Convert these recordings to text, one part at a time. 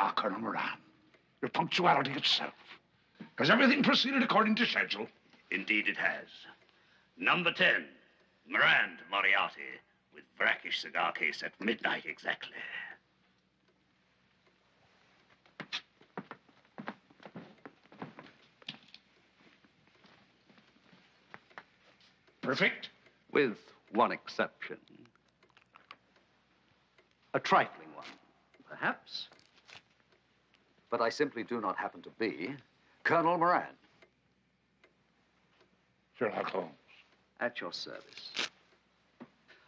Ah, Colonel Moran, your punctuality itself. Has everything proceeded according to schedule? Indeed it has. Number 10, Moran to Moriarty, with brackish cigar case at midnight exactly. Perfect? With one exception. A trifling one, perhaps. But I simply do not happen to be Colonel Moran. Sherlock Holmes. At your service.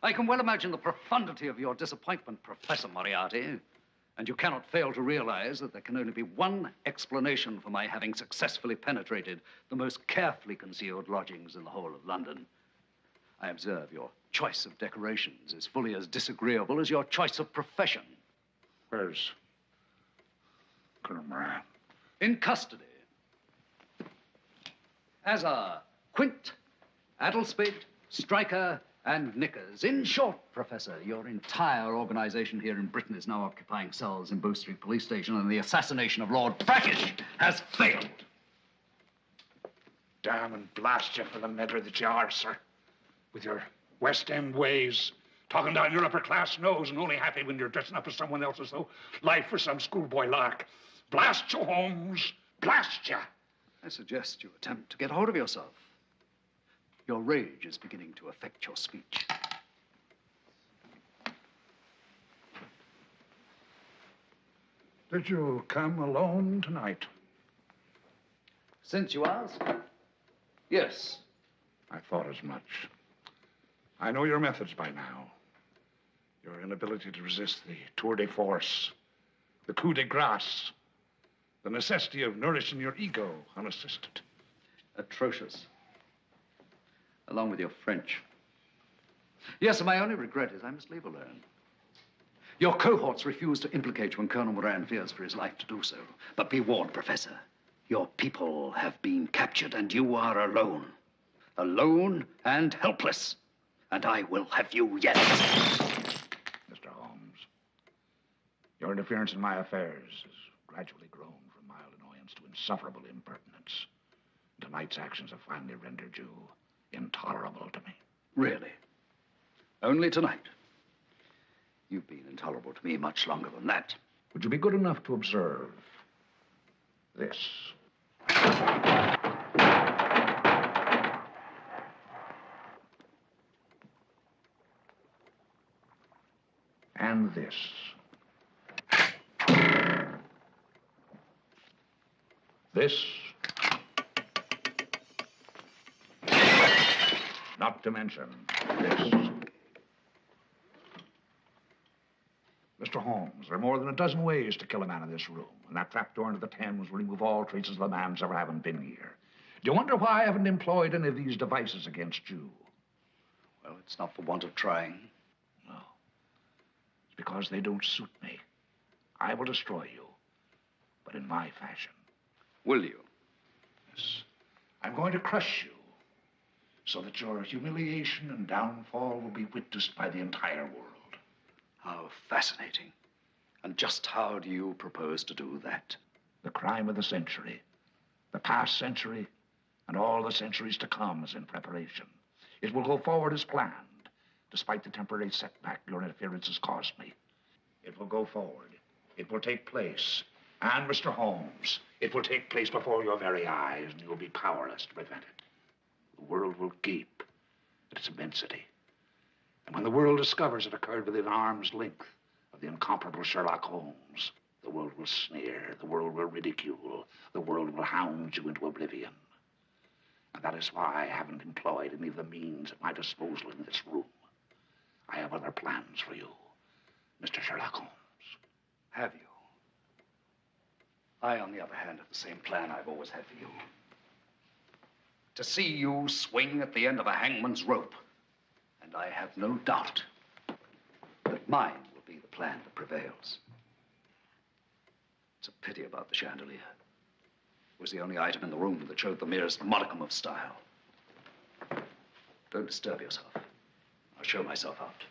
I can well imagine the profundity of your disappointment, Professor Moriarty. And you cannot fail to realize that there can only be one explanation for my having successfully penetrated the most carefully concealed lodgings in the whole of London. I observe your choice of decorations is fully as disagreeable as your choice of profession. Where's Colonel Moran? In custody. As are Quint, Addlespate, Stryker, and Knickers. In short, Professor, your entire organization here in Britain is now occupying cells in Bow Street Police Station, and the assassination of Lord Brackish has failed. Damn and blast you for the meddler that you are, sir. With your West End ways, talking down your upper-class nose and only happy when you're dressing up as someone else as though life for some schoolboy lark. Blast you, Holmes. Blast you. I suggest you attempt to get hold of yourself. Your rage is beginning to affect your speech. Did you come alone tonight? Since you ask, yes. I thought as much. I know your methods by now. Your inability to resist the tour de force, the coup de grace, the necessity of nourishing your ego unassisted. Atrocious. Along with your French. Yes, and my only regret is I must leave alone. Your cohorts refuse to implicate you when Colonel Moran fears for his life to do so. But be warned, Professor. Your people have been captured and you are alone. Alone and helpless. And I will have you yet. Mr. Holmes, your interference in my affairs has gradually grown from mild annoyance to insufferable impertinence. Tonight's actions have finally rendered you intolerable to me. Really? Only tonight? You've been intolerable to me much longer than that. Would you be good enough to observe this? And this. This. Not to mention this. Mr. Holmes, there are more than a dozen ways to kill a man in this room, and that trapdoor into the Thames will remove all traces of a man's ever having been here. Do you wonder why I haven't employed any of these devices against you? Well, it's not for want of trying. No. It's because they don't suit me. I will destroy you, but in my fashion. Will you? Yes. I'm going to crush you so that your humiliation and downfall will be witnessed by the entire world. How fascinating. And just how do you propose to do that? The crime of the century, the past century, and all the centuries to come is in preparation. It will go forward as planned, despite the temporary setback your interference has caused me. It will go forward. It will take place. And, Mr. Holmes, it will take place before your very eyes, and you'll be powerless to prevent it. The world will gape at its immensity. And when the world discovers it occurred within arm's length of the incomparable Sherlock Holmes, the world will sneer, the world will ridicule, the world will hound you into oblivion. And that is why I haven't employed any of the means at my disposal in this room. I have other plans for you, Mr. Sherlock Holmes. Have you? I, on the other hand, have the same plan I've always had for you. To see you swing at the end of a hangman's rope. And I have no doubt that mine will be the plan that prevails. It's a pity about the chandelier. It was the only item in the room that showed the merest modicum of style. Don't disturb yourself. I'll show myself out.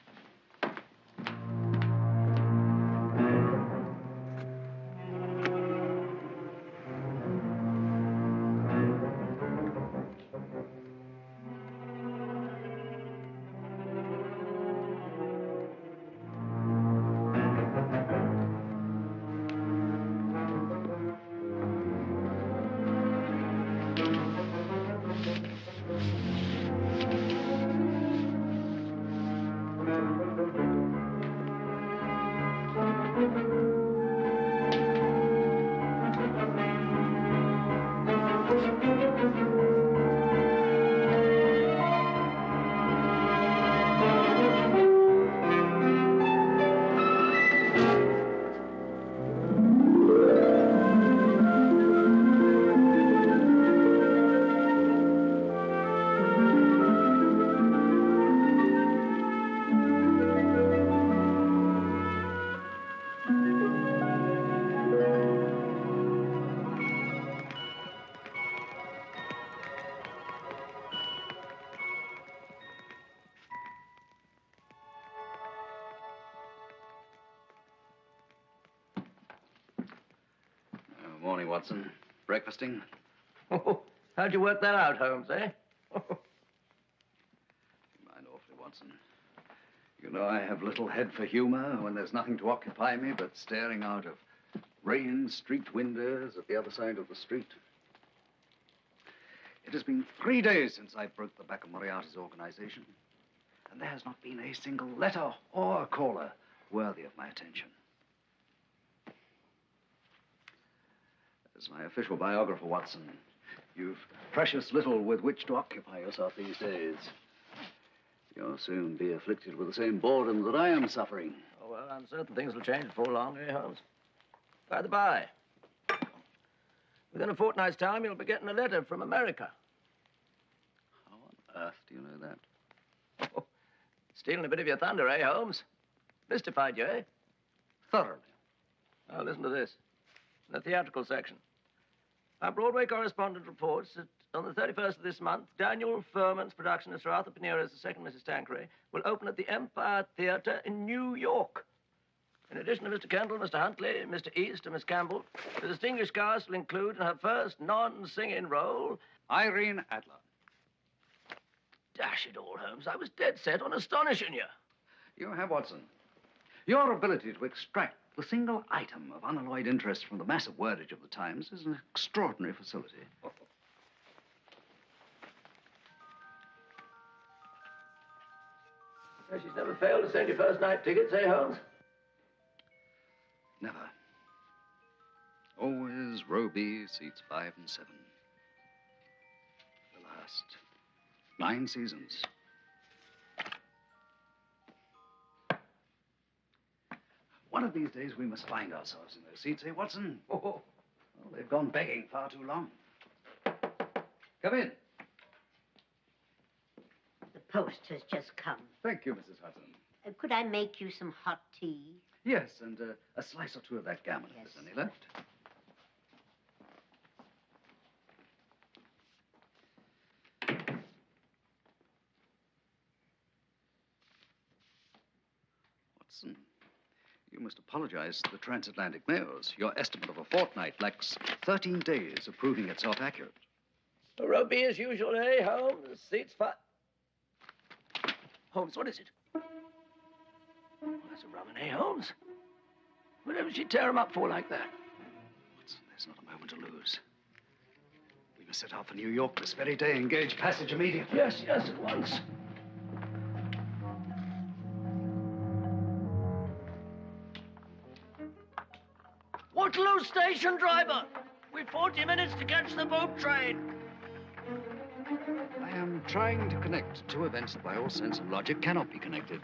Watson. Breakfasting? Oh, how'd you work that out, Holmes, eh? You mind awfully, Watson. You know I have little head for humor when there's nothing to occupy me but staring out of rain streaked windows at the other side of the street. It has been 3 days since I broke the back of Moriarty's organization, and there has not been a single letter or caller worthy of my attention. As my official biographer, Watson, you've precious little with which to occupy yourself these days. You'll soon be afflicted with the same boredom that I am suffering. Oh, well, I'm certain things will change before long, eh, Holmes? By the by, within a fortnight's time, you'll be getting a letter from America. How on earth do you know that? Oh, stealing a bit of your thunder, eh, Holmes? Mystified you, eh? Thoroughly. Now, listen to this. In the theatrical section. Our Broadway correspondent reports that on the 31st of this month, Daniel Furman's production of Sir Arthur Pinera's The Second Mrs. Tanqueray will open at the Empire Theater in New York. In addition to Mr. Kendall, Mr. Huntley, Mr. East, and Miss Campbell, the distinguished cast will include in her first non-singing role, Irene Adler. Dash it all, Holmes, I was dead set on astonishing you. You have, Watson. Your ability to extract the single item of unalloyed interest from the massive wordage of the Times is an extraordinary facility. She's never failed to send you first night tickets, eh, Holmes? Never. Always row B, seats 5 and 7. The last 9 seasons. One of these days we must find ourselves in those seats, eh, Watson? Oh, well, they've gone begging far too long. Come in. The post has just come. Thank you, Mrs. Hudson. Could I make you some hot tea? Yes, and a slice or two of that gammon, if there's any left. Watson, you must apologize to the transatlantic mails. Your estimate of a fortnight lacks 13 days of proving itself accurate. Row B as usual, eh, Holmes? Seats 5. Holmes, what is it? Well, that's a rummin', eh, Holmes? Whatever did she tear him up for like that? Watson, there's not a moment to lose. We must set out for New York this very day. Engage passage immediately. Yes, yes, at once. Waterloo Station, driver. We've 40 minutes to catch the boat train. I am trying to connect two events that by all sense of logic cannot be connected.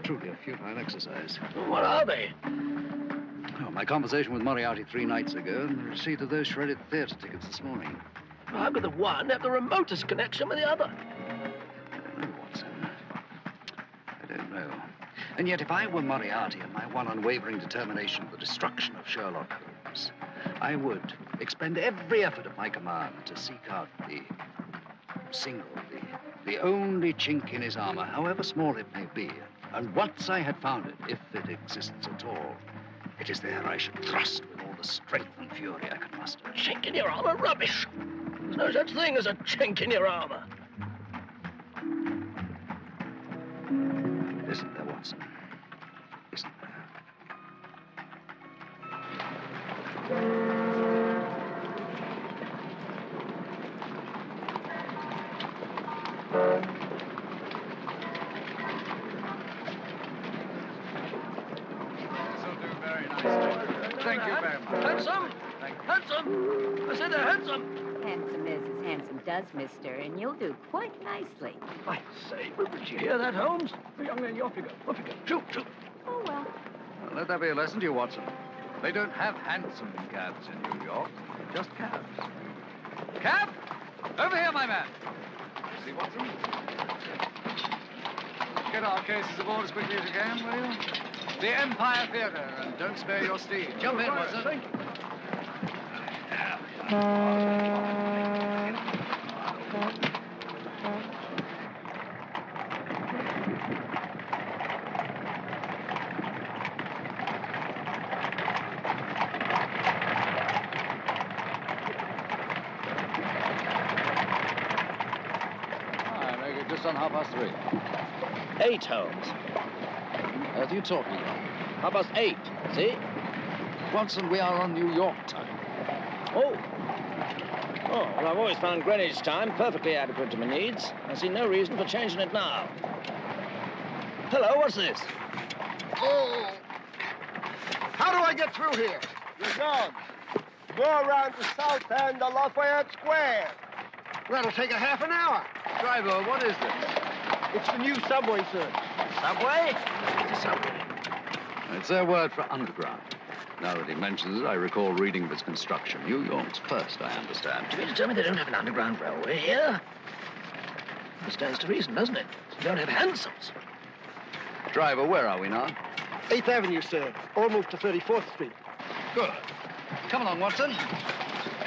Truly a futile exercise. What are they? Oh, my conversation with Moriarty 3 nights ago and the receipt of those shredded theater tickets this morning. How could the one have the remotest connection with the other? I don't know, Watson. I don't know. And yet, if I were Moriarty and my one unwavering determination of the destruction of Sherlock Holmes, I would expend every effort at my command to seek out the only chink in his armor, however small it may be. And once I had found it, if it exists at all, it is there I should thrust with all the strength and fury I can muster. Chink in your armor? Rubbish. There's no such thing as a chink in your armor. Isn't there, Watson? Isn't there? Thank you very much. Handsome! Handsome! I said they're handsome. Handsome as handsome does, mister, and you'll do quite nicely. I say, but did you hear that, Holmes? The young lady, off you go. Off you go. Shoot, shoot. Oh, well. Well, let that be a lesson to you, Watson. They don't have hansom cabs in New York, just cabs. Cab! Over here, my man. See, Watson? Get our cases aboard as quickly as you can, will you? The Empire Theater, and don't spare your steed. Jump in, Watson. Thank you. just on 3:30. 8, Holmes. What are you talking about? 8:30, see? Watson, we are on New York time. Oh. Oh, well, I've always found Greenwich time perfectly adequate to my needs. I see no reason for changing it now. Hello, what's this? Oh! How do I get through here? You're gone. Go around the south end of Lafayette Square. That'll take a half an hour. Driver, what is this? It's the new subway, sir. Subway? It's a subway. It's their word for underground. Now that he mentions it, I recall reading of its construction. New York's first, I understand. Do you mean to tell me they don't have an underground railway here? It stands to reason, doesn't it? They don't have hansoms. Driver, where are we now? 8th Avenue, sir. Almost to 34th Street. Good. Come along, Watson.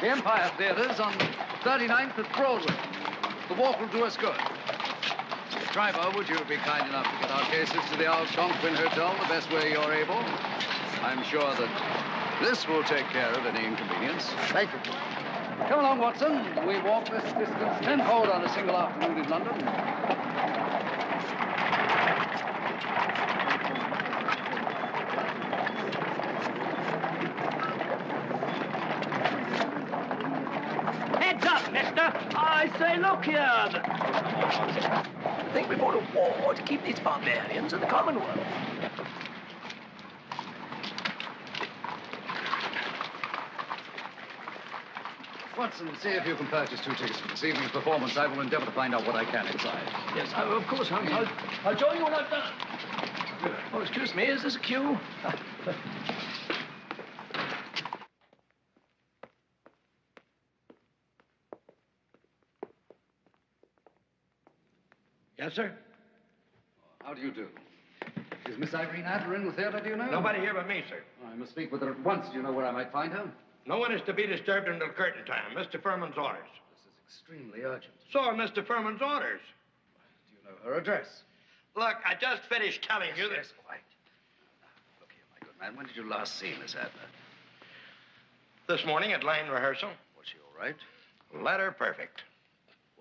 The Empire Theater's on 39th at Broadway. The walk will do us good. Driver, would you be kind enough to get our cases to the Algonquin Hotel the best way you're able? I'm sure that this will take care of any inconvenience. Thank you. Come along, Watson. We walk this distance tenfold on a single afternoon in London. Heads up, mister. I say, look here. Think we fought a war to keep these barbarians in the Commonwealth. Watson, see if you can purchase 2 tickets for this evening's performance. I will endeavor to find out what I can inside. Yes, of course, Holmes. I'll join you when I've done. Oh, excuse me, is this a queue? Yes, sir? How do you do? Is Miss Irene Adler in the theater, do you know? Nobody here but me, sir. I must speak with her at once. Do you know where I might find her? No one is to be disturbed until curtain time. Mr. Furman's orders. This is extremely urgent. So are Mr. Furman's orders. Do you know her address? Look, I just finished telling you that... Yes, quite. Look here, my good man. When did you last see Miss Adler? This morning at line rehearsal. Was she all right? Letter perfect.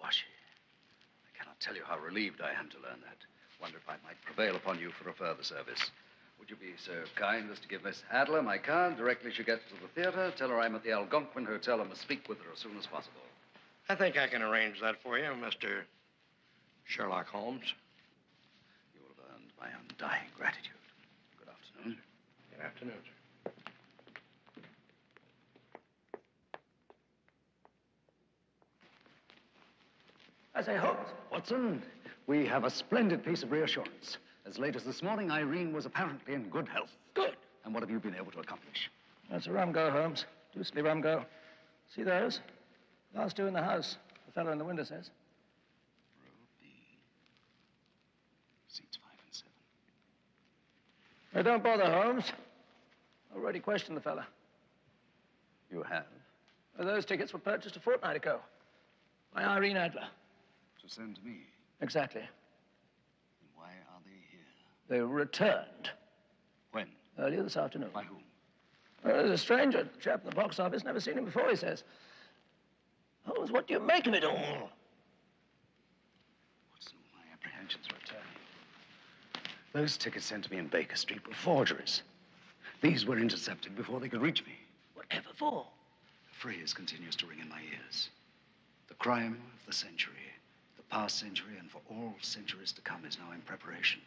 Was she? I cannot tell you how relieved I am to learn that. Wonder if I might prevail upon you for a further service. Would you be so kind as to give Miss Adler my card directly she gets to the theater? Tell her I'm at the Algonquin Hotel and must speak with her as soon as possible. I think I can arrange that for you, Mr. Sherlock Holmes. You will have earned my undying gratitude. Good afternoon. Good afternoon, sir. I say, Holmes. Watson, we have a splendid piece of reassurance. As late as this morning, Irene was apparently in good health. Good. And what have you been able to accomplish? That's a rum go, Holmes. Deucedly rum go. See those? Last 2 in the house. The fellow in the window says. Row B. Seats 5 and 7. Now, don't bother, Holmes. Already questioned the fella. You have? Well, those tickets were purchased a fortnight ago by Irene Adler. To send to me. Exactly. And why are they here? They were returned When? earlier this afternoon. By whom? Well, there's a stranger, chap in the box office. Never seen him before, he says. Holmes, what do you make of it all? Watson, my apprehensions are returning. Those tickets sent to me in Baker Street were forgeries. These were intercepted before they could reach me. Whatever for? The phrase continues to ring in my ears. The crime of the century, the past century, and for all centuries to come is now in preparation.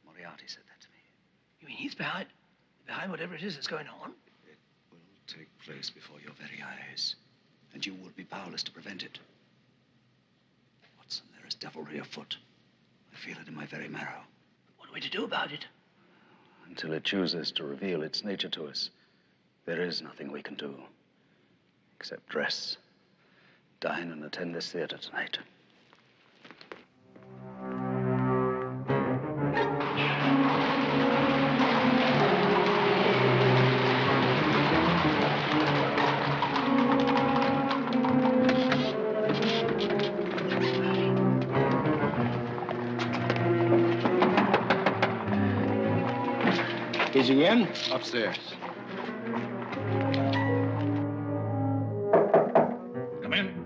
Moriarty said that to me. You mean he's behind whatever it is that's going on? It will take place before your very eyes, and you will be powerless to prevent it. Watson, there is devilry afoot. I feel it in my very marrow. What are we to do about it? Until it chooses to reveal its nature to us, there is nothing we can do. Except dress, dine, and attend this theater tonight. Is he in? Upstairs. Come in.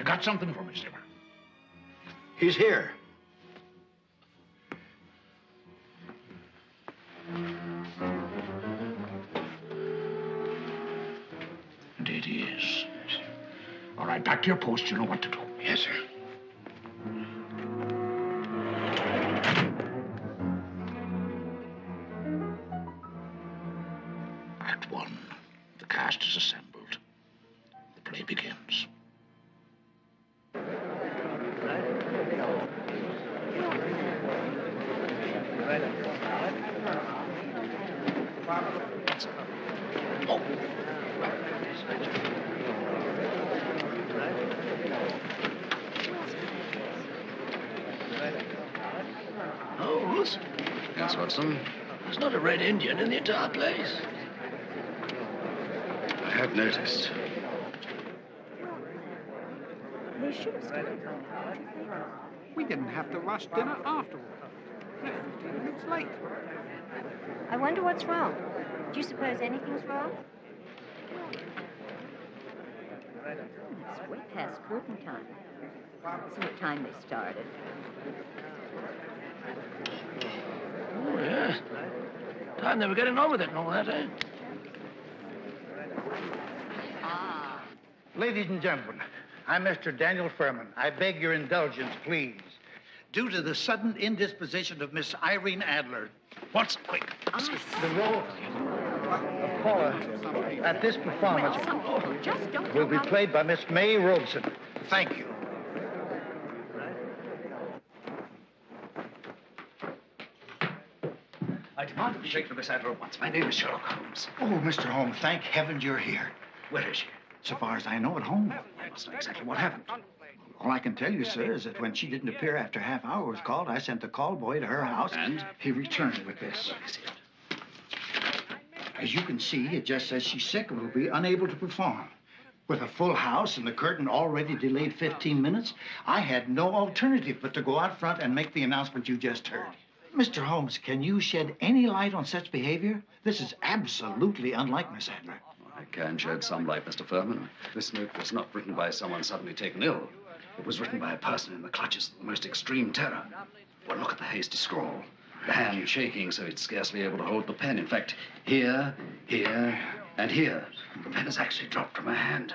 You got something for me, Zimmer? He's here. Indeed he is. All right, back to your post. You know what to do. Yes, sir. Act one. The cast is assembled. The play begins. Holmes, Yes, Watson? there's not a red Indian in the entire place. I have noticed. They should have started by now. We didn't have to rush dinner afterward. We're 15 minutes late. I wonder what's wrong. Do you suppose anything's wrong? It's way past curtain time. See what time they started. Oh, yeah. Time they were getting on with it and all that, eh? Ladies and gentlemen, I'm Mr. Daniel Furman. I beg your indulgence, please. Due to the sudden indisposition of Miss Irene Adler, Watson, quick. the role of Paula at this performance Just don't will know be how- played by Miss May Robeson. Thank you. I demand to be taken to Miss Adler at once. My name is Sherlock Holmes. Oh, Mr. Holmes, thank heavens you're here. Where is she? So far as I know, at home. I must know exactly what happened. All I can tell you, sir, is that when she didn't appear after half hour was called, I sent a call boy to her house, And? he returned with this. What is it? As you can see, it just says she's sick and will be unable to perform. With a full house and the curtain already delayed 15 minutes, I had no alternative but to go out front and make the announcement you just heard. Mr. Holmes, can you shed any light on such behavior? This is absolutely unlike Miss Adler. I can shed some light, Mr. Furman. This note was not written by someone suddenly taken ill. It was written by a person in the clutches of the most extreme terror. Well, look at the hasty scrawl. The hand shaking so it's scarcely able to hold the pen. In fact, here, here, and here, the pen has actually dropped from her hand.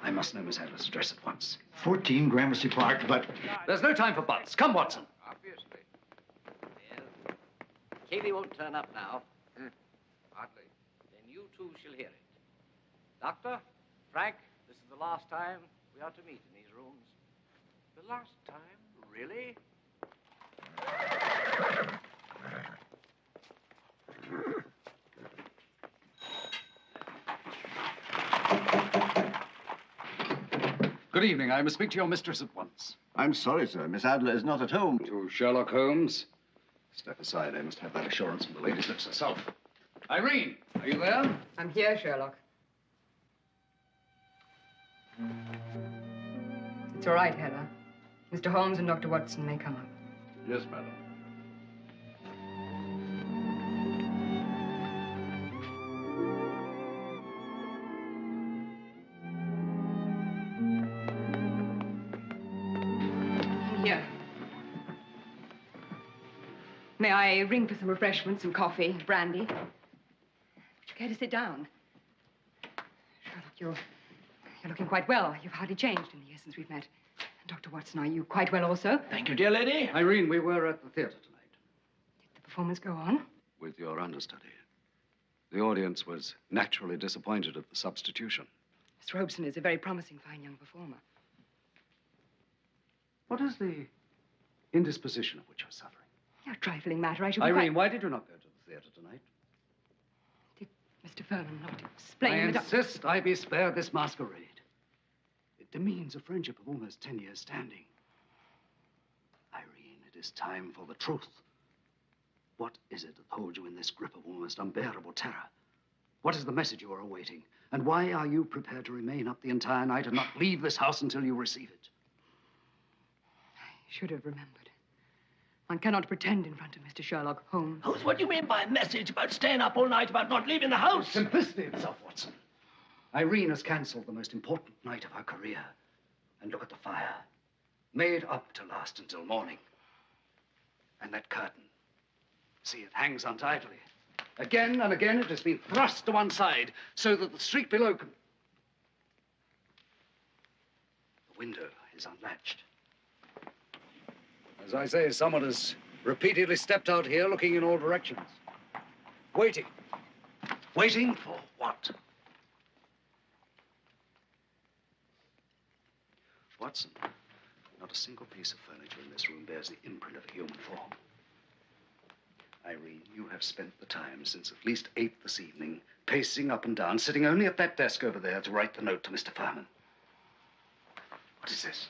I must know Miss Adler's address at once. 14 Gramercy Park, but... There's no time for buts. Come, Watson. Cayley won't turn up now. Hardly. Then you too shall hear it. Doctor, Frank, this is the last time we are to meet in these rooms. The last time? Really? Good evening. I must speak to your mistress at once. I'm sorry, sir. Miss Adler is not at home. To Sherlock Holmes. Step aside. I must have that assurance from the lady's lips herself. Irene, are you there? I'm here, Sherlock. It's all right, Heather. Mr. Holmes and Dr. Watson may come up. Yes, madam. Here. May I ring for some refreshments, some coffee, brandy? Would you care to sit down? Sherlock, you're looking quite well. You've hardly changed in the years since we've met. And Dr. Watson, are you quite well also? Thank you, dear lady. Irene, we were at the theater tonight. Did the performance go on? With your understudy. The audience was naturally disappointed at the substitution. Miss Robeson is a very promising, fine young performer. What is the indisposition of which you're suffering? A trifling matter. I should be Irene, why did you not go to the theater tonight? Did Mr. Furman not explain I the insist I be spared this masquerade. It demeans a friendship of almost 10 years' standing. Irene, it is time for the truth. What is it that holds you in this grip of almost unbearable terror? What is the message you are awaiting? And why are you prepared to remain up the entire night and not leave this house until you receive it? I should have remembered. One cannot pretend in front of Mr. Sherlock Holmes. Holmes, what do you mean by a message about staying up all night, about not leaving the house? Simplicity itself, Watson. Irene has cancelled the most important night of her career. And look at the fire. Made up to last until morning. And that curtain. See, it hangs untidily. Again and again it has been thrust to one side so that the street below can... The window is unlatched. As I say, someone has repeatedly stepped out here looking in all directions. Waiting. Waiting for what? Watson, not a single piece of furniture in this room bears the imprint of a human form. Irene, you have spent the time since at least 8 this evening, pacing up and down, sitting only at that desk over there to write the note to Mr. Furman. What is this?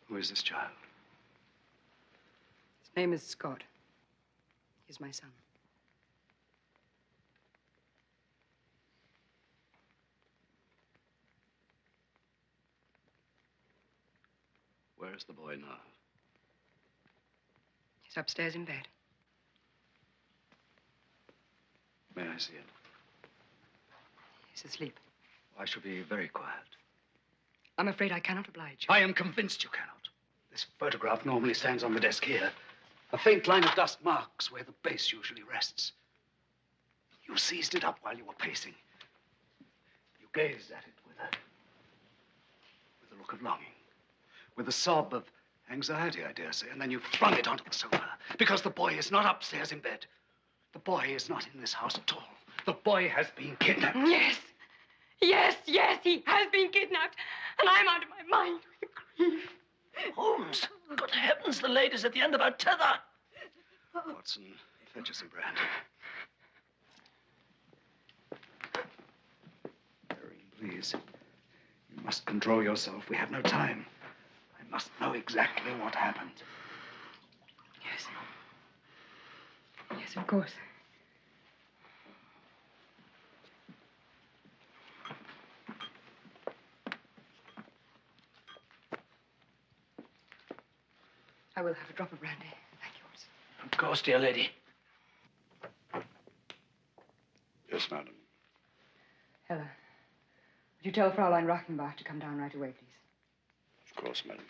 Who is this child? His name is Scott. He's my son. Where is the boy now? He's upstairs in bed. May I see it? He's asleep. I shall be very quiet. I'm afraid I cannot oblige you. I am convinced you cannot. This photograph normally stands on the desk here. A faint line of dust marks where the base usually rests. You seized it up while you were pacing. You gazed at it with a look of longing, with a sob of anxiety, I dare say, and then you flung it onto the sofa because the boy is not upstairs in bed. The boy is not in this house at all. The boy has been kidnapped. Yes. Yes, yes, he has been kidnapped. And I'm out of my mind with grief. Holmes, good heavens, the lady's at the end of her tether. Watson, fetch us some brandy. Irene, please. You must control yourself. We have no time. I must know exactly what happened. Yes. Yes, of course. I will have a drop of brandy. Thank you, Watson. Of course, dear lady. Yes, madam. Hella, would you tell Fraulein Rachenbach to come down right away, please? Of course, madam.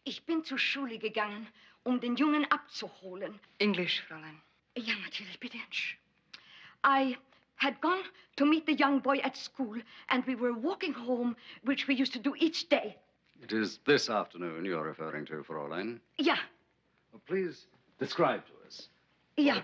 Ich bin zur Schule gegangen, den Jungen abzuholen. English, Fräulein. Ja, natürlich, bitte. I had gone to meet the young boy at school, and we were walking home, which we used to do each day. It is this afternoon you're referring to, Fräulein? Yeah. Well, please describe to us. Yeah.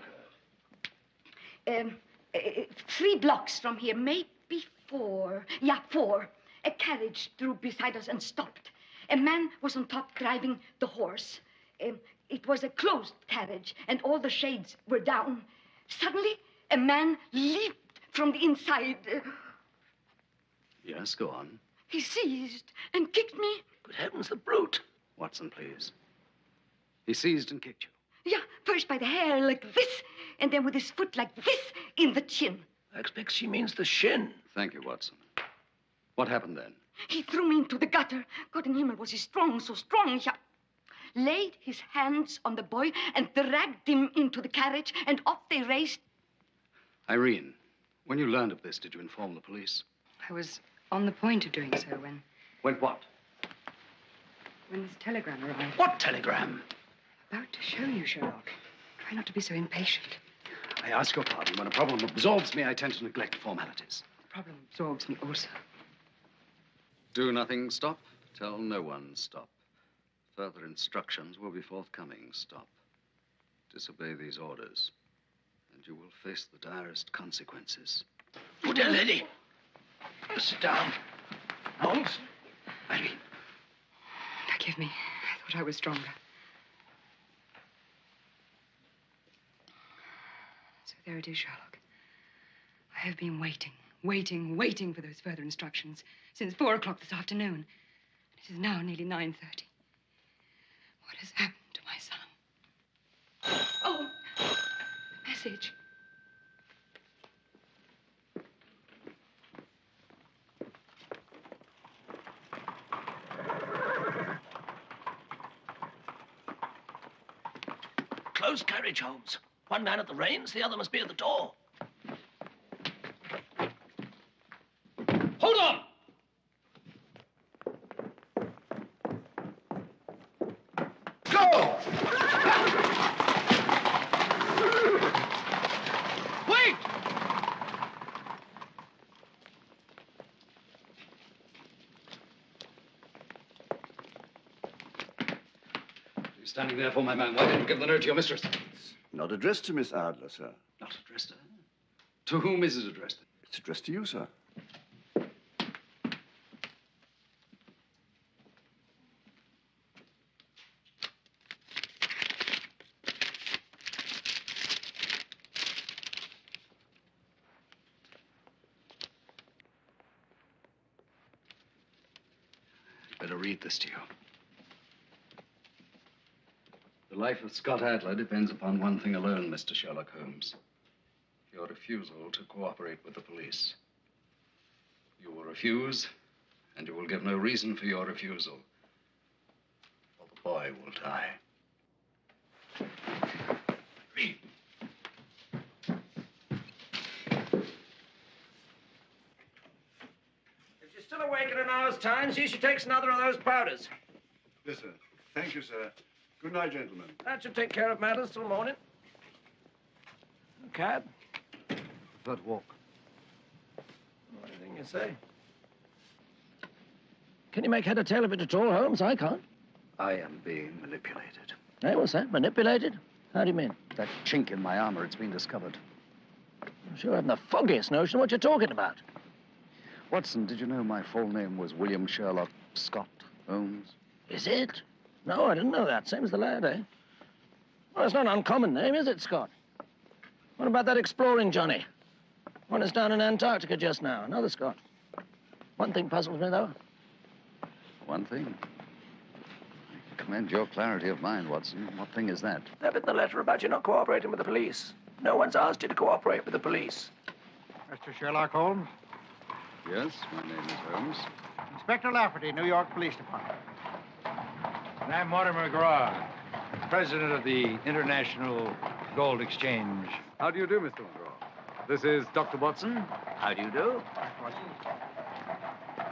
3 blocks from here, maybe 4. Yeah, 4. A carriage drew beside us and stopped. A man was on top driving the horse. It was a closed carriage, and all the shades were down. Suddenly, a man leaped from the inside. Yes, go on. He seized and kicked me. Good heavens, the brute. Watson, please. He seized and kicked you. Yeah, first by the hair like this, and then with his foot like this in the chin. I expect she means the shin. Thank you, Watson. What happened then? He threw me into the gutter. God in Himmel, was he strong, so strong. He laid his hands on the boy and dragged him into the carriage, and off they raced. Irene, when you learned of this, did you inform the police? I was on the point of doing so when... When what? When this telegram arrived. What telegram? About to show you, Sherlock. Try not to be so impatient. I ask your pardon. When a problem absorbs me, I tend to neglect formalities. The problem absorbs me also. Do nothing, stop. Tell no one, stop. Further instructions will be forthcoming, stop. Disobey these orders, and you will face the direst consequences. Oh, dear lady. Sit down. Holmes? Irene. Forgive me. I thought I was stronger. So there it is, Sherlock. I have been waiting for those further instructions since 4 o'clock this afternoon. And it is now nearly 9:30. What has happened to my son? Oh, the message. close carriage, Holmes. One man at the reins, the other must be at the door. Hold on! Go! Wait! You're standing there for my man. Why didn't you give the note to your mistress? Not addressed to Miss Adler, sir. Not addressed to her? To whom is it addressed? It's addressed to you, sir. Better read this to you. The life of Scott Adler depends upon one thing alone, Mr. Sherlock Holmes. Your refusal to cooperate with the police. You will refuse, and you will give no reason for your refusal. Or the boy will die. Read. If she's still awake in an hour's time, see she takes another of those powders. Yes, sir. Thank you, sir. Good night, gentlemen. That should take care of matters till morning. Cab? Prefer to walk. Anything you say. Can you make head or tail of it at all, Holmes? I can't. I am being manipulated. Hey, what's that? Manipulated? How do you mean? That chink in my armor, it's been discovered. I'm sure I haven't the foggiest notion what you're talking about. Watson, did you know my full name was William Sherlock Scott Holmes? Is it? No, I didn't know that. Same as the lad, eh? Well, it's not an uncommon name, is it, Scott? What about that exploring Johnny? One is down in Antarctica just now. Another Scott. One thing puzzles me, though. One thing? I commend your clarity of mind, Watson. What thing is that? That bit in the letter about you not cooperating with the police. No one's asked you to cooperate with the police. Mr. Sherlock Holmes? Yes, my name is Holmes. Inspector Lafferty, New York Police Department. And I'm Mortimer McGraw, president of the International Gold Exchange. How do you do, Mr. McGraw? This is Dr. Watson. How do you do?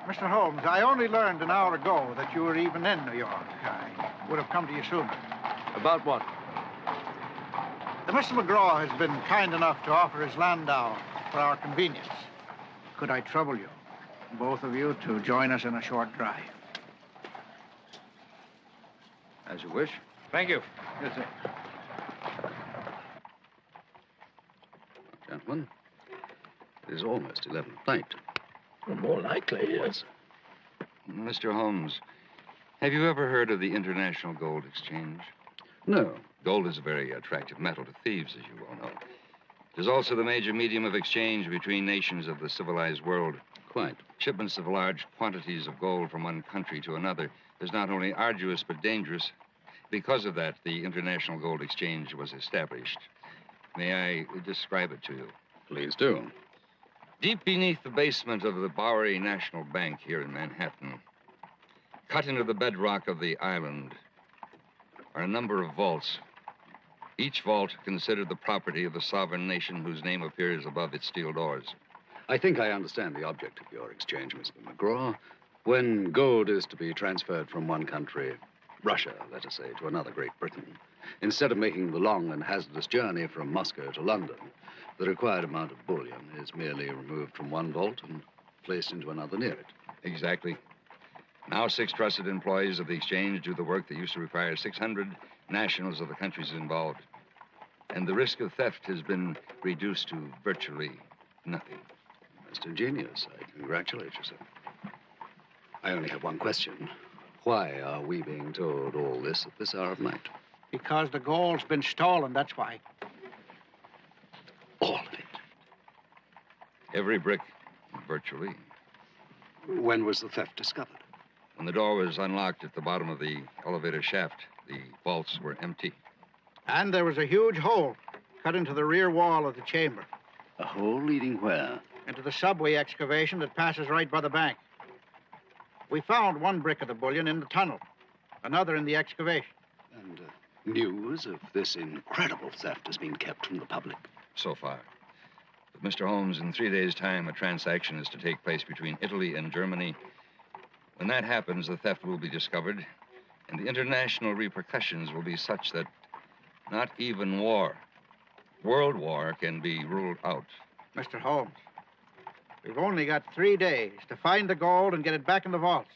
Mr. Holmes, I only learned an hour ago that you were even in New York. I would have come to you sooner. About what? Mr. McGraw has been kind enough to offer his landau for our convenience. Could I trouble you, both of you, to join us in a short drive? As you wish. Thank you. Yes, sir. Gentlemen, it is almost 11 at night. Well, more likely, yes. Mr. Holmes, have you ever heard of the International Gold Exchange? No. Gold is a very attractive metal to thieves, as you well know. It is also the major medium of exchange between nations of the civilized world. Quite. Shipments of large quantities of gold from one country to another is not only arduous but dangerous. Because of that, the International Gold Exchange was established. May I describe it to you? Please do. Deep beneath the basement of the Bowery National Bank here in Manhattan, cut into the bedrock of the island, are a number of vaults. Each vault considered the property of the sovereign nation whose name appears above its steel doors. I think I understand the object of your exchange, Mr. McGraw. When gold is to be transferred from one country, Russia, let us say, to another, Great Britain, instead of making the long and hazardous journey from Moscow to London, the required amount of bullion is merely removed from one vault and placed into another near it. Exactly. Now 6 trusted employees of the exchange do the work that used to require 600 nationals of the countries involved. And the risk of theft has been reduced to virtually nothing. Most ingenious. I congratulate you, sir. I only have one question. Why are we being told all this at this hour of night? Because the gold's been stolen, that's why. All of it? Every brick, virtually. When was the theft discovered? When the door was unlocked at the bottom of the elevator shaft, the vaults were empty. And there was a huge hole cut into the rear wall of the chamber. A hole leading where? Into the subway excavation that passes right by the bank. We found one brick of the bullion in the tunnel, another in the excavation. And News of this incredible theft has been kept from the public. So far. But Mr. Holmes, in 3 days' time, a transaction is to take place between Italy and Germany. When that happens, the theft will be discovered, and the international repercussions will be such that not even war, world war, can be ruled out. Mr. Holmes, we've only got 3 days to find the gold and get it back in the vaults.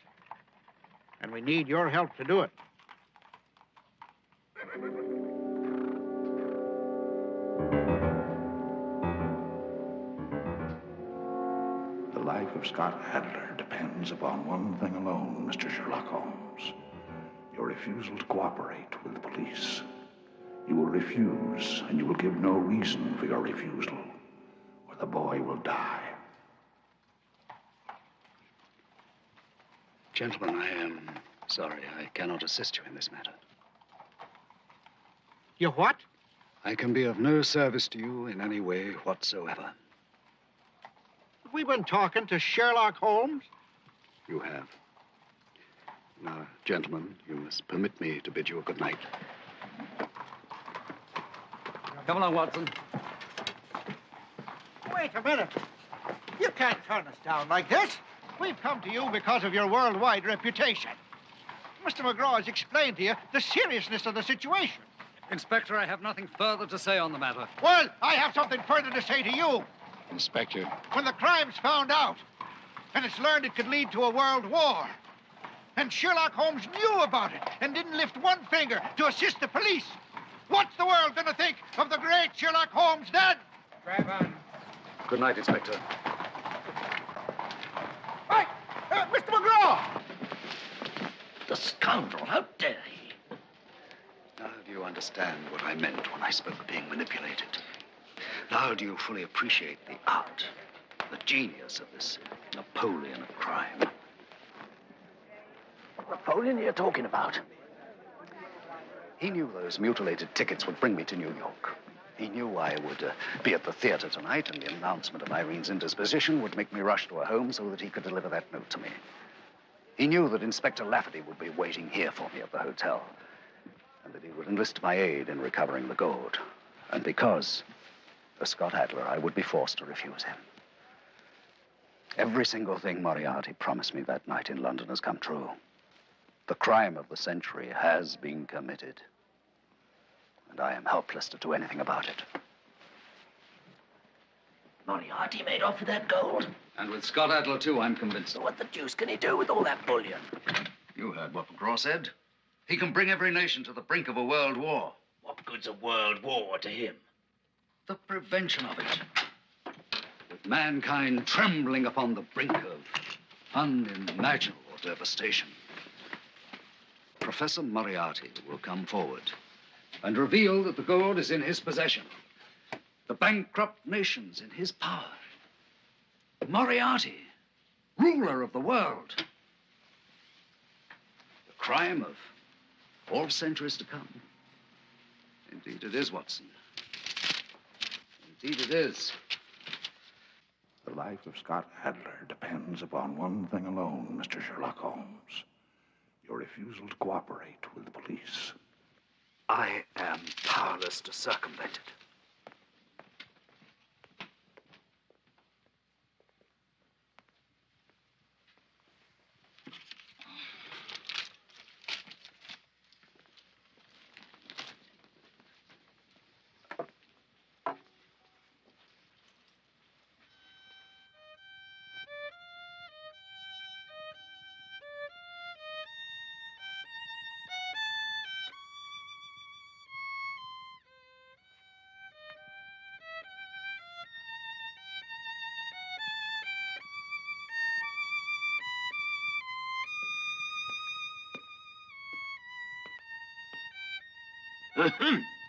And we need your help to do it. The life of Scott Adler depends upon one thing alone, Mr. Sherlock Holmes. Your refusal to cooperate with the police. You will refuse, and you will give no reason for your refusal, or the boy will die. Gentlemen, I am sorry I cannot assist you in this matter. You what? I can be of no service to you in any way whatsoever. We've been talking to Sherlock Holmes. You have. Now, gentlemen, you must permit me to bid you a good night. Come along, Watson. Wait a minute. You can't turn us down like this. We've come to you because of your worldwide reputation. Mr. McGraw has explained to you the seriousness of the situation. Inspector, I have nothing further to say on the matter. Well, I have something further to say to you. Inspector. When the crime's found out, and it's learned it could lead to a world war, and Sherlock Holmes knew about it and didn't lift one finger to assist the police, what's the world going to think of the great Sherlock Holmes then? Drive on. Good night, Inspector. Hey, Mr. McGraw! The scoundrel, how dare he? Now do you understand what I meant when I spoke of being manipulated? Now do you fully appreciate the art, the genius of this Napoleon of crime? What Napoleon are you talking about? He knew those mutilated tickets would bring me to New York. He knew I would be at the theater tonight, and the announcement of Irene's indisposition would make me rush to her home so that he could deliver that note to me. He knew that Inspector Lafferty would be waiting here for me at the hotel, and that he would enlist my aid in recovering the gold. And because, as Scott Adler, I would be forced to refuse him. Every single thing Moriarty promised me that night in London has come true. The crime of the century has been committed, and I am helpless to do anything about it. Moriarty made off with that gold? And with Scott Adler, too, I'm convinced. So what the deuce can he do with all that bullion? You heard what McGraw said. He can bring every nation to the brink of a world war. What good's a world war to him? The prevention of it. With mankind trembling upon the brink of unimaginable devastation. Professor Moriarty will come forward and reveal that the gold is in his possession. The bankrupt nation's in his power. Moriarty, ruler of the world. The crime of all centuries to come. Indeed it is, Watson. Indeed it is. The life of Scott Adler depends upon one thing alone, Mr. Sherlock Holmes. Your refusal to cooperate with the police. I am powerless to circumvent it.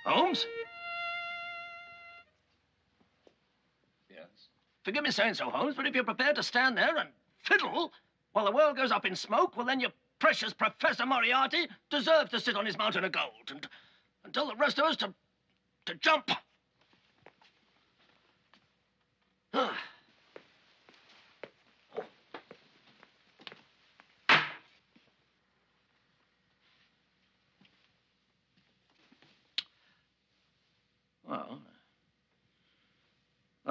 Holmes? Yes? Forgive me saying so, Holmes, but if you're prepared to stand there and fiddle while the world goes up in smoke, well, then your precious Professor Moriarty deserves to sit on his mountain of gold and tell the rest of us to jump.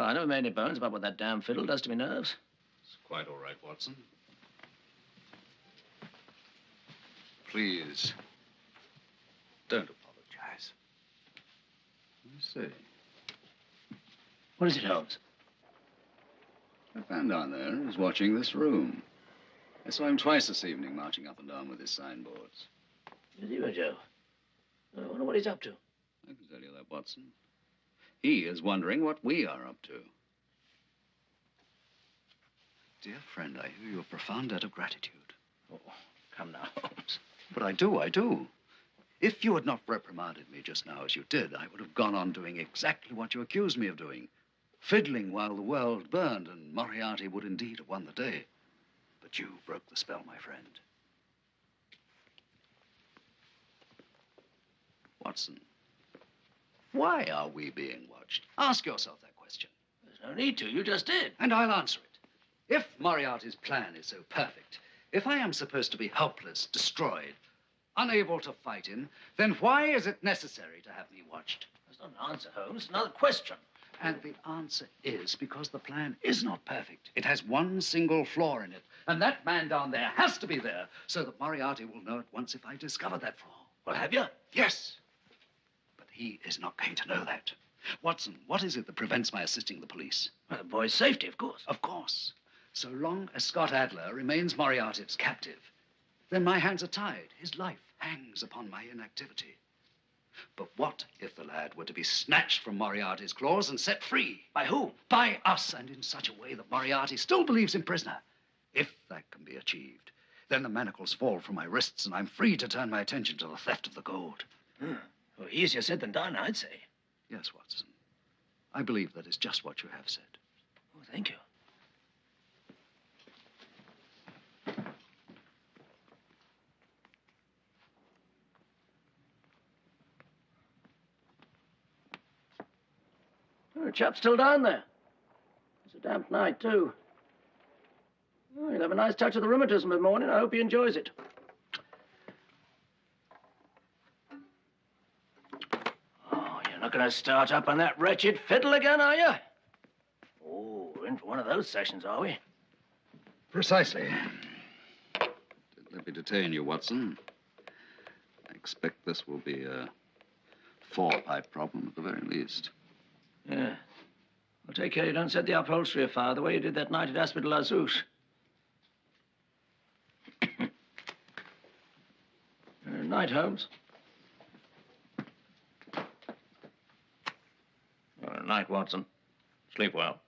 I never made any bones about what that damn fiddle does to me nerves. It's quite all right, Watson. Please, don't apologize. I see. What is it, Holmes? That man down there is watching this room. I saw him twice this evening, marching up and down with his signboards. Is he, Joe? I wonder what he's up to. I can tell you that, Watson. He is wondering what we are up to. Dear friend, I hear your profound debt of gratitude. Oh, come now, Holmes. But I do. If you had not reprimanded me just now as you did, I would have gone on doing exactly what you accused me of doing. Fiddling while the world burned, and Moriarty would indeed have won the day. But you broke the spell, my friend. Watson, why are we being watched? Ask yourself that question. There's no need to. You just did. And I'll answer it. If Moriarty's plan is so perfect, if I am supposed to be helpless, destroyed, unable to fight him, then why is it necessary to have me watched? That's not an answer, Holmes. It's another question. And the answer is because the plan is not perfect. It has one single flaw in it. And that man down there has to be there so that Moriarty will know at once if I discover that flaw. Well, have you? Yes. But he is not going to know that. Watson, what is it that prevents my assisting the police? Well, the boy's safety, of course. Of course. So long as Scott Adler remains Moriarty's captive, then my hands are tied. His life hangs upon my inactivity. But what if the lad were to be snatched from Moriarty's claws and set free? By whom? By us, and in such a way that Moriarty still believes him prisoner. If that can be achieved, then the manacles fall from my wrists and I'm free to turn my attention to the theft of the gold. Well, easier said than done, I'd say. Yes, Watson. I believe that is just what you have said. Oh, thank you. Oh, the chap's still down there. It's a damp night, too. Oh, he'll have a nice touch of the rheumatism in the morning. I hope he enjoys it. Oh, you're not going to start up on that wretched fiddle again, are you? Oh, we're in for one of those sessions, are we? Precisely. Let me detain you, Watson. I expect this will be a four-pipe problem at the very least. Yeah. Well, take care you don't set the upholstery afire the way you did that night at Aspet de la Souche. Night, Holmes. Well, night, Watson. Sleep well.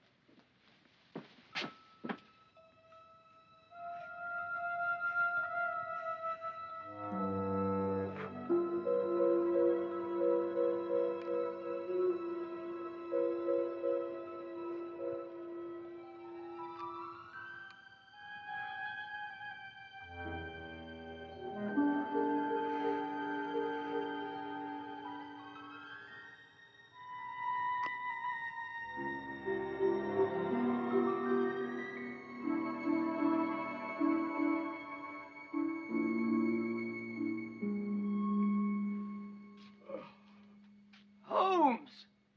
Holmes!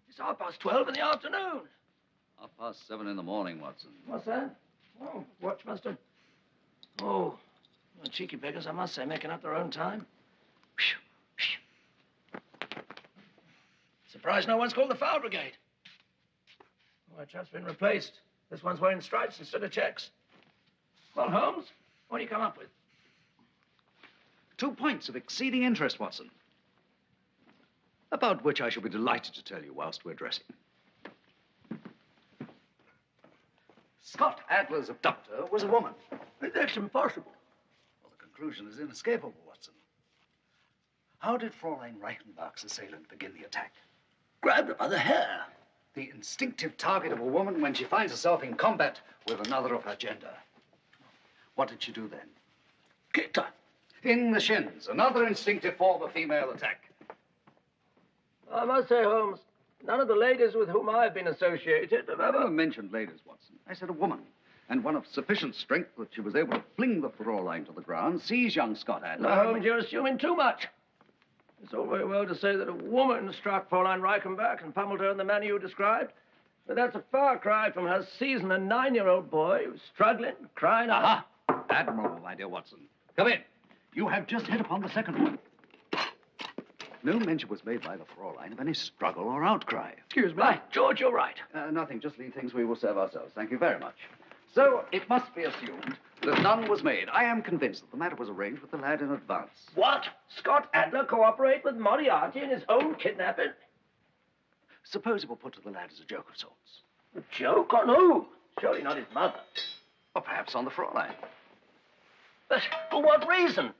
It's 12:30 in the afternoon. 7:30 in the morning, Watson. What's that? Oh, watch must have... Oh, cheeky beggars, I must say, making up their own time. Surprised no one's called the fire brigade. Oh, that chap's been replaced. This one's wearing stripes instead of checks. Well, Holmes, what do you come up with? 2 points of exceeding interest, Watson, about which I shall be delighted to tell you whilst we're dressing. Scott Adler's abductor was a woman. That's impossible. Well, the conclusion is inescapable, Watson. How did Fraulein Reichenbach's assailant begin the attack? Grabbed her by the hair. The instinctive target of a woman when she finds herself in combat with another of her gender. What did she do then? Kicked her. In the shins, another instinctive form of female attack. I must say, Holmes, none of the ladies with whom I've been associated have I ever... never mentioned ladies, Watson. I said a woman. And one of sufficient strength that she was able to fling the Fraulein to the ground, seize young Scott Adler. No, Holmes, you're assuming too much. It's all very well to say that a woman struck Fraulein Reichenbach and pummeled her in the manner you described. But that's a far cry from her seizing a 9-year-old boy who's struggling, crying out. Aha! Admirable, my dear Watson. Come in. You have just hit upon the second one. No mention was made by the Fraulein of any struggle or outcry. Excuse me. Right, George, you're right. Nothing. Just leave things. We will serve ourselves. Thank you very much. So, it must be assumed that none was made. I am convinced that the matter was arranged with the lad in advance. What? Scott Adler cooperate with Moriarty in his own kidnapping? Suppose it were put to the lad as a joke of sorts. A joke on who? Surely not his mother. Or perhaps on the Fraulein. But for what reason?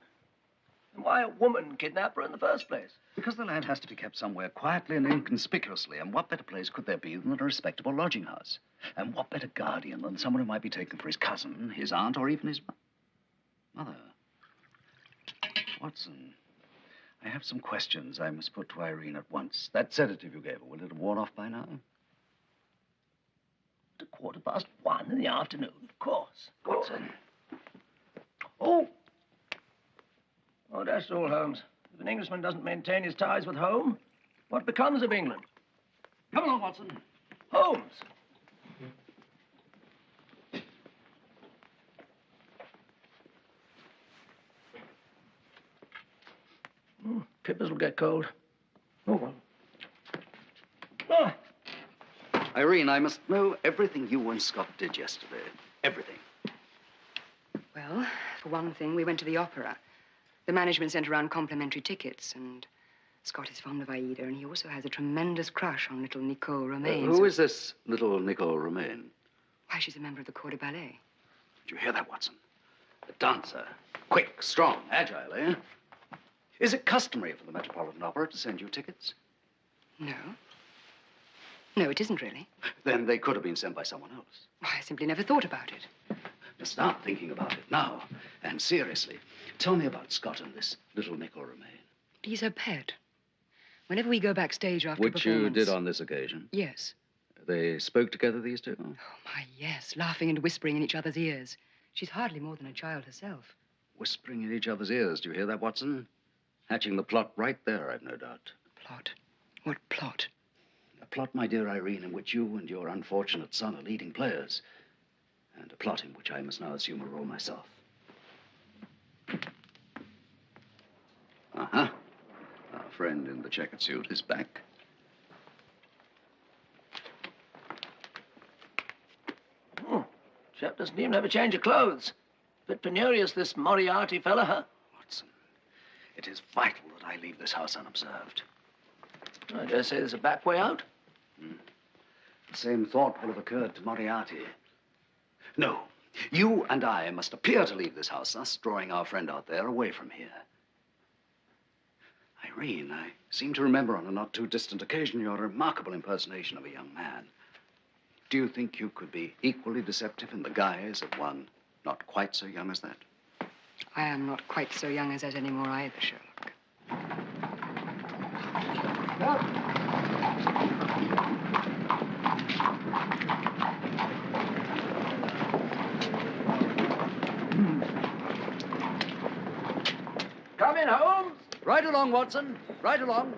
And why a woman kidnapper in the first place? Because the lad has to be kept somewhere quietly and inconspicuously, and what better place could there be than a respectable lodging house? And what better guardian than someone who might be taken for his cousin, his aunt, or even his mother? Watson, I have some questions I must put to Irene at once. That sedative you gave her, will it have worn off by now? At 1:15 in the afternoon, of course. Watson. Oh, that's all, Holmes. If an Englishman doesn't maintain his ties with home, what becomes of England? Come along, Watson. Holmes! Kippers will get cold. Oh, well. Ah. Irene, I must know everything you and Scott did yesterday. Everything. Well, for one thing, we went to the opera. The management sent around complimentary tickets, and Scott is fond of Aida, and he also has a tremendous crush on little Nicole Romaine. Who is this little Nicole Romaine? Why, she's a member of the corps de ballet. Did you hear that, Watson? A dancer. Quick, strong, agile, eh? Is it customary for the Metropolitan Opera to send you tickets? No. No, it isn't really. Then they could have been sent by someone else. Why, I simply never thought about it. Start thinking about it now. And seriously, tell me about Scott and this little Nicole Romaine. He's her pet. Whenever we go backstage after Which a you performance... did on this occasion? Yes. They spoke together, these two? Oh, my, yes. Laughing and whispering in each other's ears. She's hardly more than a child herself. Whispering in each other's ears. Do you hear that, Watson? Hatching the plot right there, I've no doubt. Plot? What plot? A plot, my dear Irene, in which you and your unfortunate son are leading players. And a plot in which I must now assume a role myself. Uh-huh. Our friend in the checkered suit is back. Oh, chap doesn't even have a change of clothes. Bit penurious, this Moriarty fella, huh? Watson, it is vital that I leave this house unobserved. I dare say there's a back way out. The same thought will have occurred to Moriarty. No, you and I must appear to leave this house, thus drawing our friend out there away from here. Irene, I seem to remember on a not too distant occasion your remarkable impersonation of a young man. Do you think you could be equally deceptive in the guise of one not quite so young as that? I am not quite so young as that anymore either, Sherlock. Come in, Holmes. Right along, Watson. Right along.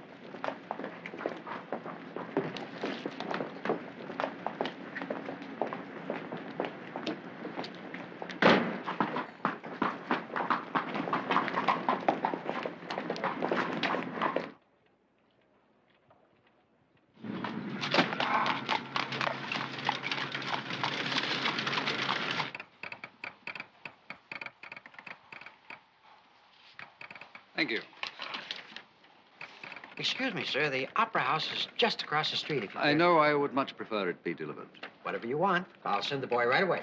Thank you. Excuse me, sir. The opera house is just across the street. If you I know I would much prefer it be delivered. Whatever you want. I'll send the boy right away.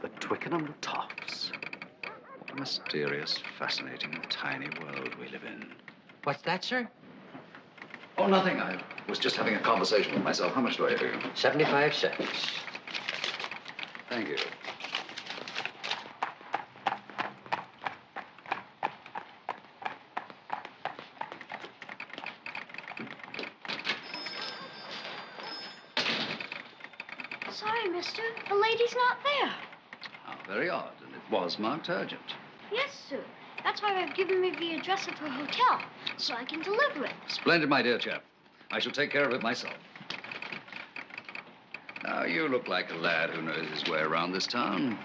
The Twickenham Toffs. What a mysterious, fascinating, and tiny world we live in. What's that, sir? Oh, nothing. I was just having a conversation with myself. How much do I owe you? 75 cents. Thank you. Sorry, mister. The lady's not there. Very odd, and it was marked urgent. Yes, sir. That's why they've given me the address of her hotel, so I can deliver it. Splendid, my dear chap. I shall take care of it myself. Now, you look like a lad who knows his way around this town.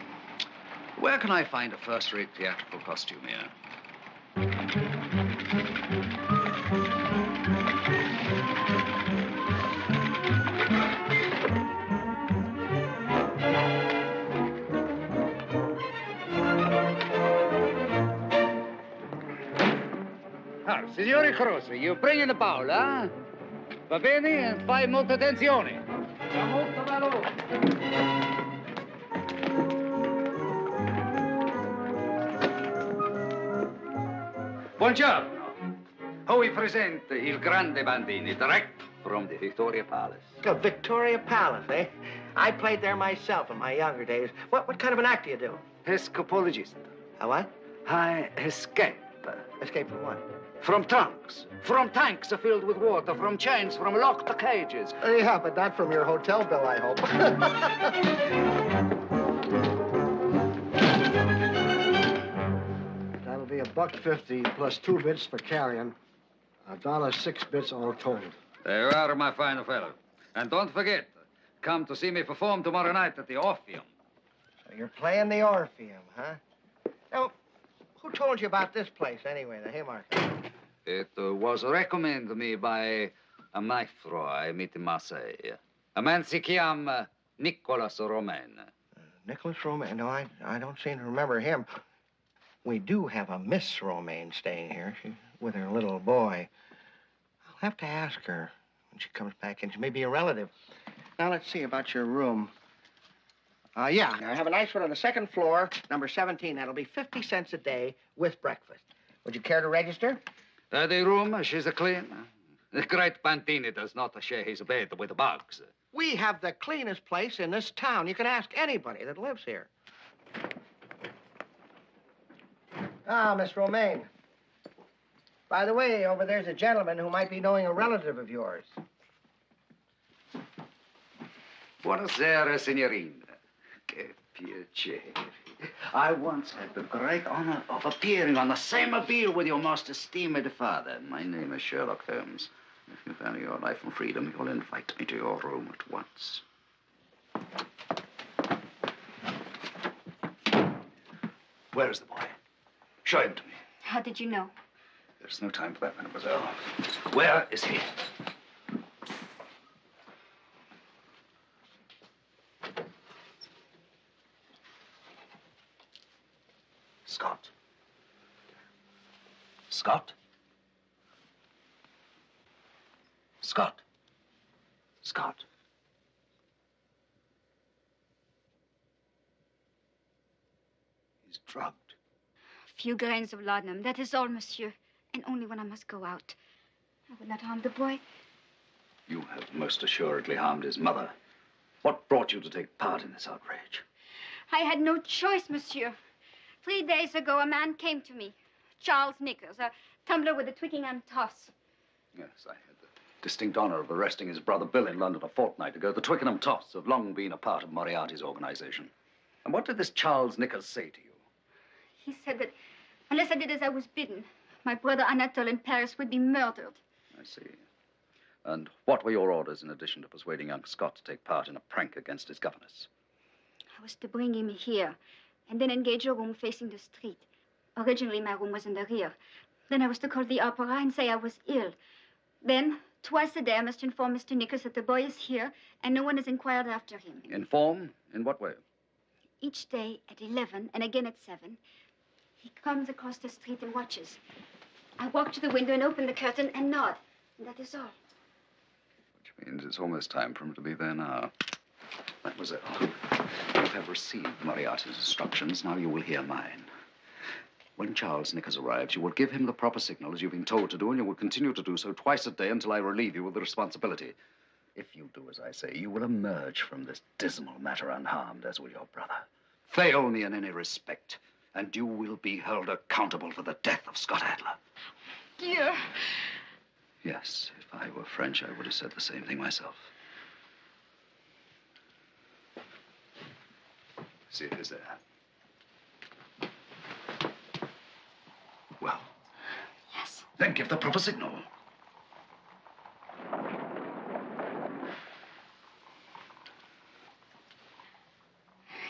Where can I find a first-rate theatrical costume here? Ah, signori Croce, you bring in the bowl, huh? Va bene? And fai molta attenzione. Va molto veloce. Buongiorno. Ho vi presento il grande Bandini, direct from the Victoria Palace. Oh, Victoria Palace, eh? I played there myself in my younger days. What kind of an act do you do? Escapologist. A what? I escape. Escape from what? From trunks, from tanks filled with water, from chains, from locked cages. Yeah, but not from your hotel bill, I hope. That'll be $1.50 plus 2 bits for carrying. $1.06 all told. There you are, my fine fellow. And don't forget, come to see me perform tomorrow night at the Orpheum. So you're playing the Orpheum, huh? Now, who told you about this place, anyway, the Haymarket? It was recommended to me by a maestro I met in Marseille. A man si chiama Nicolas Romain. Nicholas Romain? No, I don't seem to remember him. We do have a Miss Romain staying here. She's with her little boy. I'll have to ask her when she comes back, and she may be a relative. Now, let's see about your room. Yeah, I have a nice one on the second floor, number 17. That'll be 50 cents a day with breakfast. Would you care to register? The room, she's clean. The great Bandini does not share his bed with bugs. We have the cleanest place in this town. You can ask anybody that lives here. Ah, Miss Romain. By the way, over there's a gentleman who might be knowing a relative of yours. Buonasera, signorina. Che piacere. I once had the great honor of appearing on the same bill with your most esteemed father. My name is Sherlock Holmes. If you value your life and freedom, you'll invite me to your room at once. Where is the boy? Show him to me. How did you know? There's no time for that, mademoiselle. Where is he? Scott. Scott. Scott. Scott. He's drugged. A few grains of laudanum, that is all, monsieur. And only when I must go out. I would not harm the boy. You have most assuredly harmed his mother. What brought you to take part in this outrage? I had no choice, monsieur. 3 days ago, a man came to me. Charles Nichols, a tumbler with a Twickenham toss. Yes, I had the distinct honor of arresting his brother Bill in London a fortnight ago. The Twickenham Toffs have long been a part of Moriarty's organization. And what did this Charles Nichols say to you? He said that unless I did as I was bidden, my brother Anatole in Paris would be murdered. I see. And what were your orders in addition to persuading young Scott to take part in a prank against his governess? I was to bring him here and then engage a room facing the street. Originally, my room was in the rear. Then I was to call the opera and say I was ill. Then, twice a day, I must inform Mr. Nichols that the boy is here and no one has inquired after him. Inform? In what way? Each day at 11 and again at 7, he comes across the street and watches. I walk to the window and open the curtain and nod. And that is all. Which means it's almost time for him to be there now. Mademoiselle, you have received Moriarty's instructions. Now you will hear mine. When Charles Nichols arrives, you will give him the proper signal as you've been told to do, and you will continue to do so twice a day until I relieve you of the responsibility. If you do as I say, you will emerge from this dismal matter unharmed, as will your brother. Fail me in any respect, and you will be held accountable for the death of Scott Adler. Dear. Yes, if I were French, I would have said the same thing myself. See, it is there. Then give the proper signal.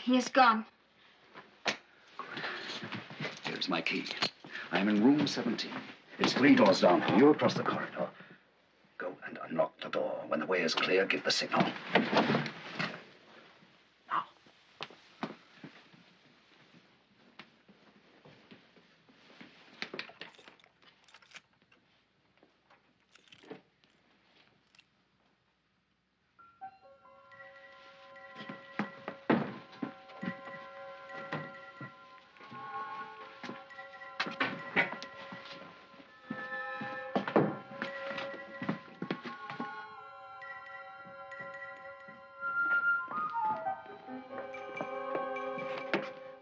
He is gone. Here's my key. I am in room 17. It's 3 doors down from you across the corridor. Go and unlock the door. When the way is clear, give the signal.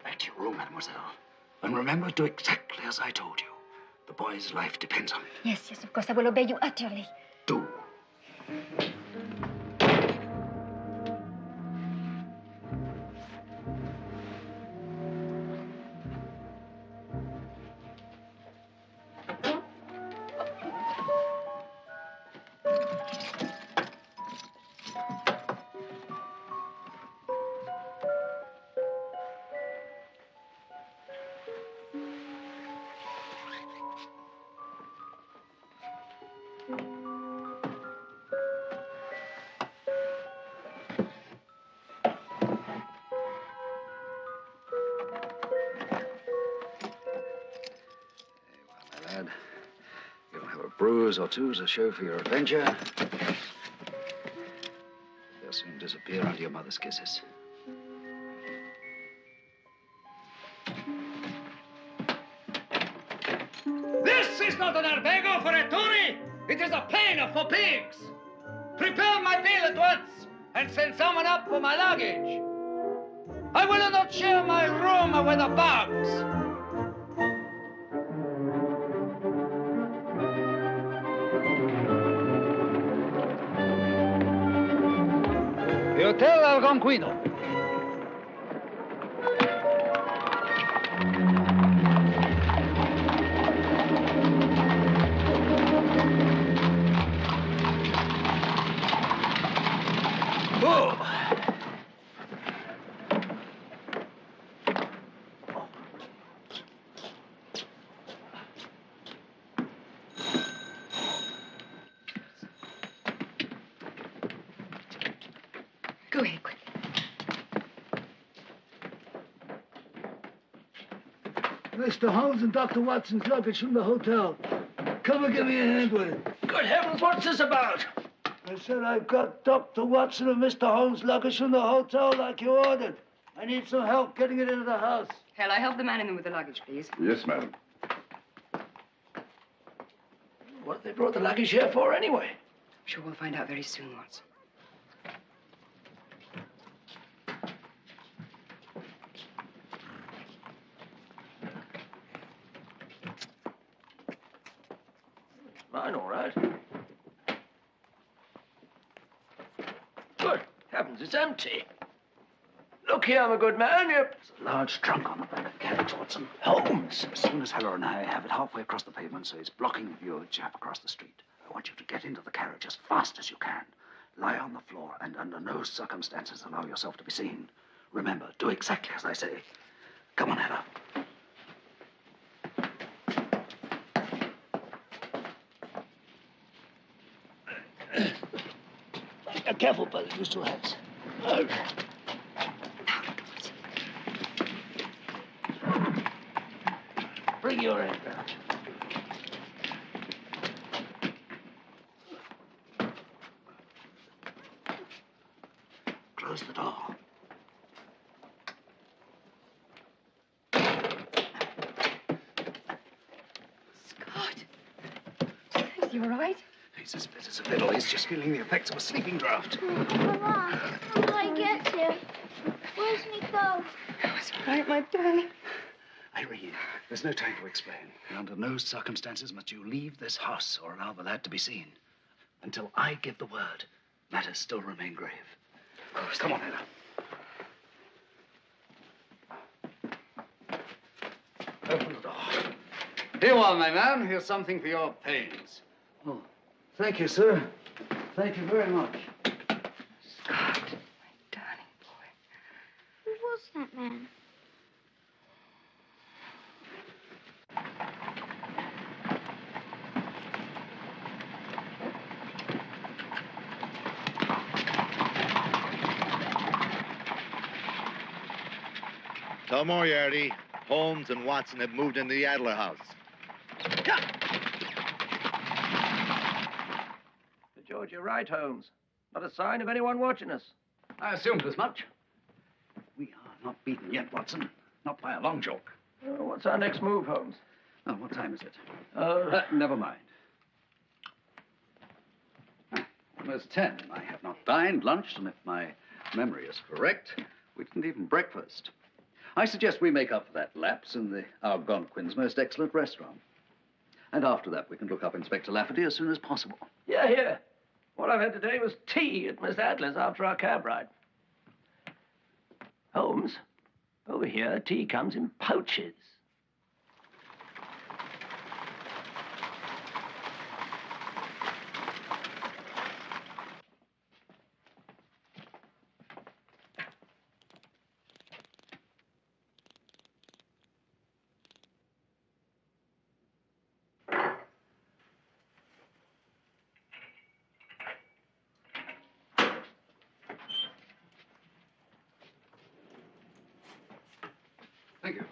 Back to your room, mademoiselle. And remember, do exactly as I told you. The boy's life depends on it. Yes, yes, of course. I will obey you utterly. Do. Lad, you'll have a bruise or two to show for your adventure. They'll soon disappear under your mother's kisses. This is not an albergo for a tory. It is a pen for pigs. Prepare my bill at once and send someone up for my luggage. I will not share my room with the bugs. Hotel Algonquino. Oh. Go ahead, quick. Mr. Holmes and Dr. Watson's luggage from the hotel. Come and give me a hand with it. Good heavens, what's this about? I said I've got Dr. Watson and Mr. Holmes' luggage from the hotel like you ordered. I need some help getting it into the house. Hell, I help the man in with the luggage, please. Yes, madam. What have they brought the luggage here for anyway? I'm sure we'll find out very soon, Watson. Mine, all right. Good heavens, it's empty. Look here, I'm a good man. There's a large trunk on the back of the carriage, Watson. Holmes. As soon as Heller and I have it halfway across the pavement so it's blocking the view of the chap across the street, I want you to get into the carriage as fast as you can. Lie on the floor and under no circumstances allow yourself to be seen. Remember, do exactly as I say. Come on, Heller. Careful, buddy. Use 2 hands. Bring your hand down. Close the door. Is he all right? He's as fit as a fiddle. He's just feeling the effects of a sleeping draught. Mama, how do I get here? Where's me go? It's all right, my darling. Irene, there's no time to explain. And under no circumstances must you leave this house or allow the lad to be seen. Until I give the word, matters still remain grave. Of course. Come on, Ella. Open the door. Here you are, my man. Here's something for your pains. Oh, thank you, sir. Thank you very much. Scott, my darling boy. Who was that man? Tell Moriarty, Holmes and Watson have moved into the Adler house. George, you're right, Holmes. Not a sign of anyone watching us. I assumed as much. We are not beaten yet, Watson. Not by a long chalk. What's our next move, Holmes? Oh, what time is it? Never mind. Almost 10. I have not dined, lunched, and if my memory is correct, we didn't even breakfast. I suggest we make up for that lapse in the Algonquin's most excellent restaurant. And after that, we can look up Inspector Lafferty as soon as possible. Yeah, yeah. All I've had today was tea at Miss Adler's after our cab ride. Holmes, over here, tea comes in pouches. Thank you.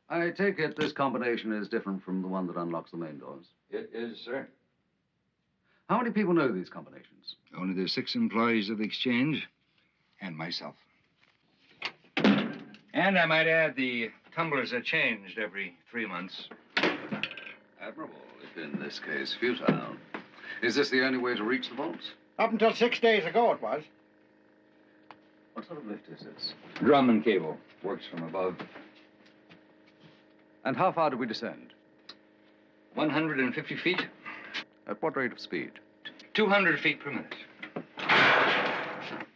I take it this combination is different from the one that unlocks the main doors. It is, sir. How many people know these combinations? Only the 6 employees of the exchange and myself. And I might add, the tumblers are changed every 3 months. Admirable, if in this case futile. Is this the only way to reach the vaults? Up until 6 days ago, it was. What sort of lift is this? Drum and cable. Works from above. And how far do we descend? 150 feet. At what rate of speed? 200 feet per minute.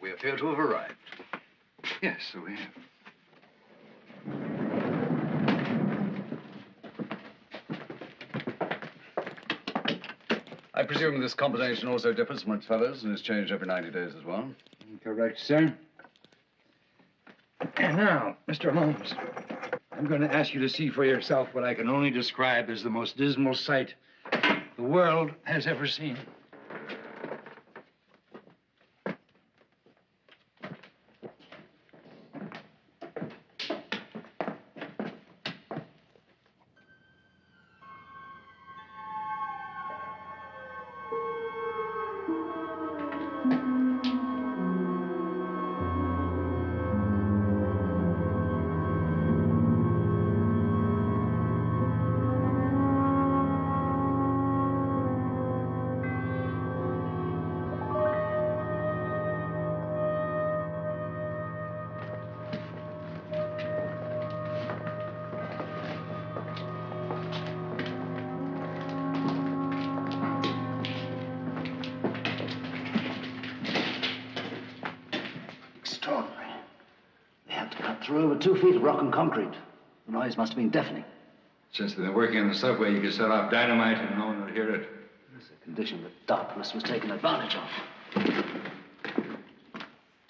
We appear to have arrived. Yes, so we have. I presume this combination also differs from its fellows and is changed every 90 days as well? Correct, sir. And now, Mr. Holmes, I'm going to ask you to see for yourself what I can only describe as the most dismal sight the world has ever seen. Extraordinary. They had to cut through over 2 feet of rock and concrete. The noise must have been deafening. Since they've been working on the subway, you could set off dynamite and no one would hear it. It's a condition that darkness was taken advantage of.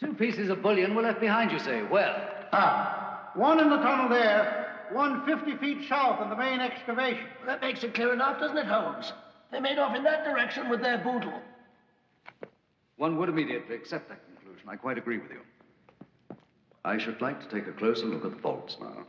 2 pieces of bullion were left behind, you say. Where? One in the tunnel there, one 50 feet south in the main excavation. That makes it clear enough, doesn't it, Holmes? They made off in that direction with their boodle. One would immediately accept that conclusion. I quite agree with you. I should like to take a closer look at the vaults now.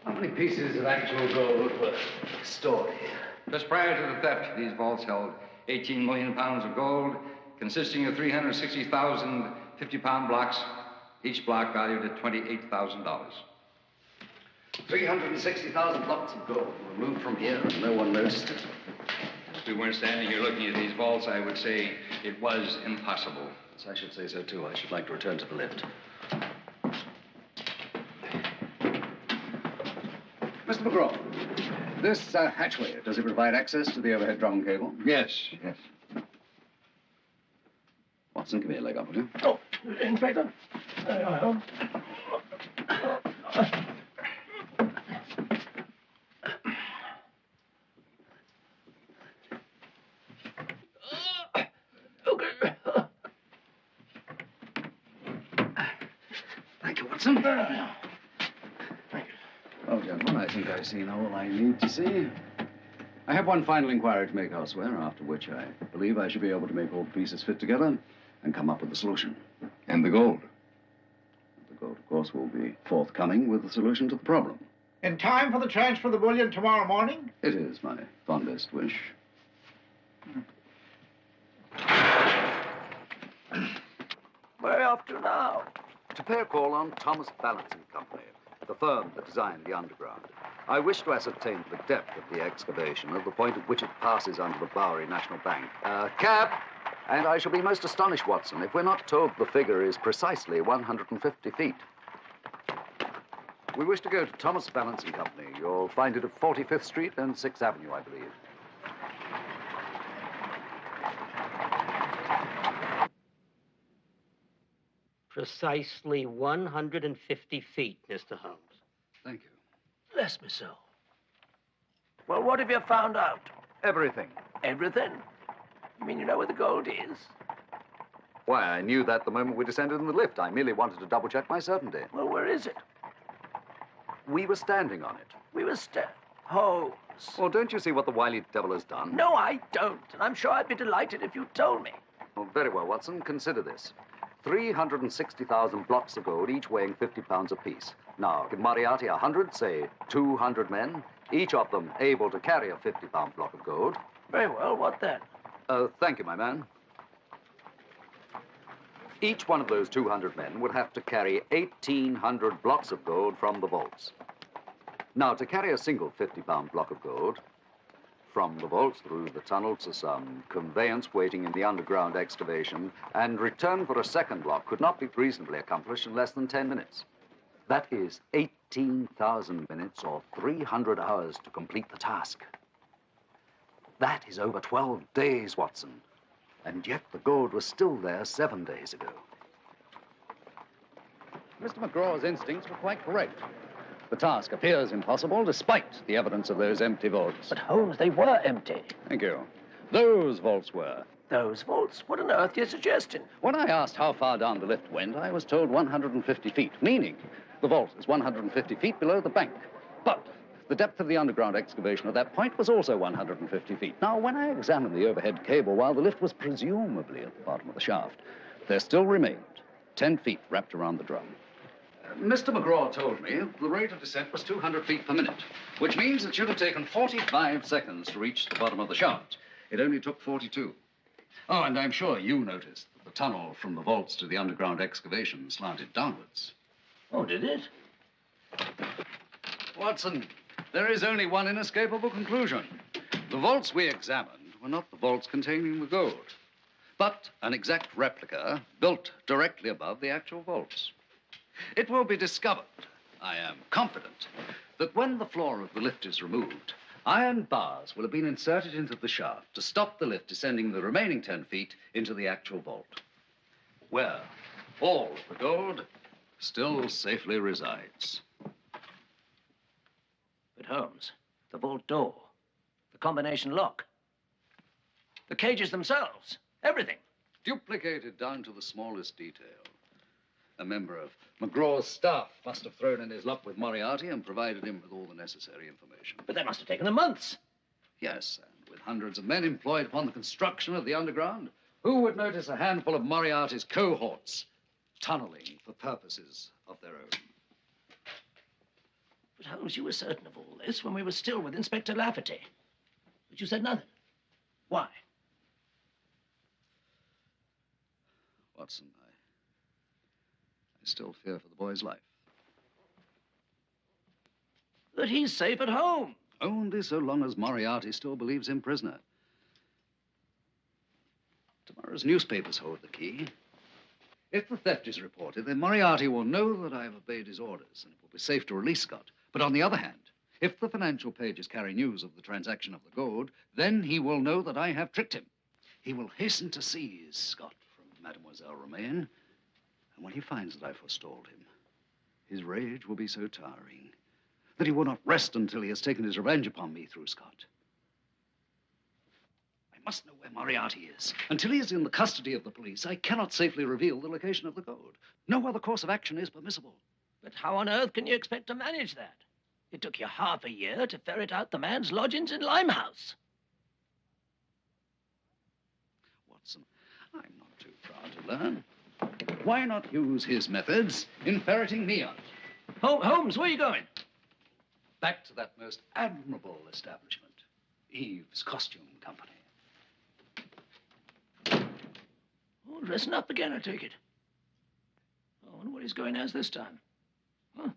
How many pieces of actual gold were stored here? Just prior to the theft, these vaults held 18 million pounds of gold, consisting of 360,000 50-pound blocks, each block valued at $28,000. 360,000 blocks of gold were moved from here and no one noticed it. If we weren't standing here looking at these vaults, I would say it was impossible. Yes, I should say so, too. I should like to return to the lift. Mr. McGraw, this hatchway, does it provide access to the overhead drum cable? Yes, yes. Watson, give me a leg up, will you? Oh, Inspector. There I am. Thank you, Watson. Well, gentlemen, I think I've seen all I need to see. I have one final inquiry to make elsewhere, after which I believe I should be able to make all the pieces fit together and come up with a solution. And the gold? The gold, of course, will be forthcoming with the solution to the problem. In time for the transfer of the bullion tomorrow morning? It is my fondest wish. Where are you off to now? To pay a call on Thomas Balancing Company, the firm that designed the underground. I wish to ascertain the depth of the excavation at the point at which it passes under the Bowery National Bank. Cab! And I shall be most astonished, Watson, if we're not told the figure is precisely 150 feet. We wish to go to Thomas Balancing Company. You'll find it at 45th Street and 6th Avenue, I believe. Precisely 150 feet, Mr. Holmes. Thank you. Bless me so. Well, what have you found out? Everything. Everything? You mean you know where the gold is? Why, I knew that the moment we descended in the lift. I merely wanted to double-check my certainty. Well, where is it? We were standing on it. We were Holmes. Well, don't you see what the wily devil has done? No, I don't. And I'm sure I'd be delighted if you told me. Well, very well, Watson. Consider this. 360,000 blocks of gold, each weighing 50 pounds apiece. Now, give Moriarty 100, say 200 men, each of them able to carry a 50-pound block of gold. Very well, what then? Thank you, my man. Each one of those 200 men would have to carry 1,800 blocks of gold from the vaults. Now, to carry a single 50-pound block of gold from the vaults through the tunnel to some conveyance waiting in the underground excavation and return for a second block could not be reasonably accomplished in less than 10 minutes. That is 18,000 minutes or 300 hours to complete the task. That is over 12 days, Watson. And yet the gold was still there 7 days ago. Mr. McGraw's instincts were quite correct. The task appears impossible despite the evidence of those empty vaults. But, Holmes, they were empty. Thank you. Those vaults were. Those vaults? What on earth are you suggesting? When I asked how far down the lift went, I was told 150 feet, meaning the vault is 150 feet below the bank. But the depth of the underground excavation at that point was also 150 feet. Now, when I examined the overhead cable while the lift was presumably at the bottom of the shaft, there still remained 10 feet wrapped around the drum. Mr. McGraw told me the rate of descent was 200 feet per minute, which means it should have taken 45 seconds to reach the bottom of the shaft. It only took 42. Oh, and I'm sure you noticed that the tunnel from the vaults to the underground excavation slanted downwards. Oh, did it? Watson, there is only one inescapable conclusion. The vaults we examined were not the vaults containing the gold, but an exact replica built directly above the actual vaults. It will be discovered, I am confident, that when the floor of the lift is removed, iron bars will have been inserted into the shaft to stop the lift descending the remaining 10 feet into the actual vault, where all of the gold still safely resides. But, Holmes, the vault door, the combination lock, the cages themselves, everything. Duplicated down to the smallest detail. A member of McGraw's staff must have thrown in his luck with Moriarty and provided him with all the necessary information. But that must have taken them months. Yes, and with hundreds of men employed upon the construction of the underground, who would notice a handful of Moriarty's cohorts tunneling for purposes of their own? But, Holmes, you were certain of all this when we were still with Inspector Lafferty. But you said nothing. Why? Watson, still fear for the boy's life. But he's safe at home. Only so long as Moriarty still believes him prisoner. Tomorrow's newspapers hold the key. If the theft is reported, then Moriarty will know that I have obeyed his orders, and it will be safe to release Scott. But on the other hand, if the financial pages carry news of the transaction of the gold, then he will know that I have tricked him. He will hasten to seize Scott from Mademoiselle Romaine, and when he finds that I forestalled him, his rage will be so tiring that he will not rest until he has taken his revenge upon me through Scott. I must know where Moriarty is. Until he is in the custody of the police, I cannot safely reveal the location of the gold. No other course of action is permissible. But how on earth can you expect to manage that? It took you half a year to ferret out the man's lodgings in Limehouse. Watson, I'm not too proud to learn. Why not use his methods in ferreting me out? Holmes, where are you going? Back to that most admirable establishment, Eve's Costume Company. Oh, dressing up again, I take it. I wonder what he's going as this time. Huh?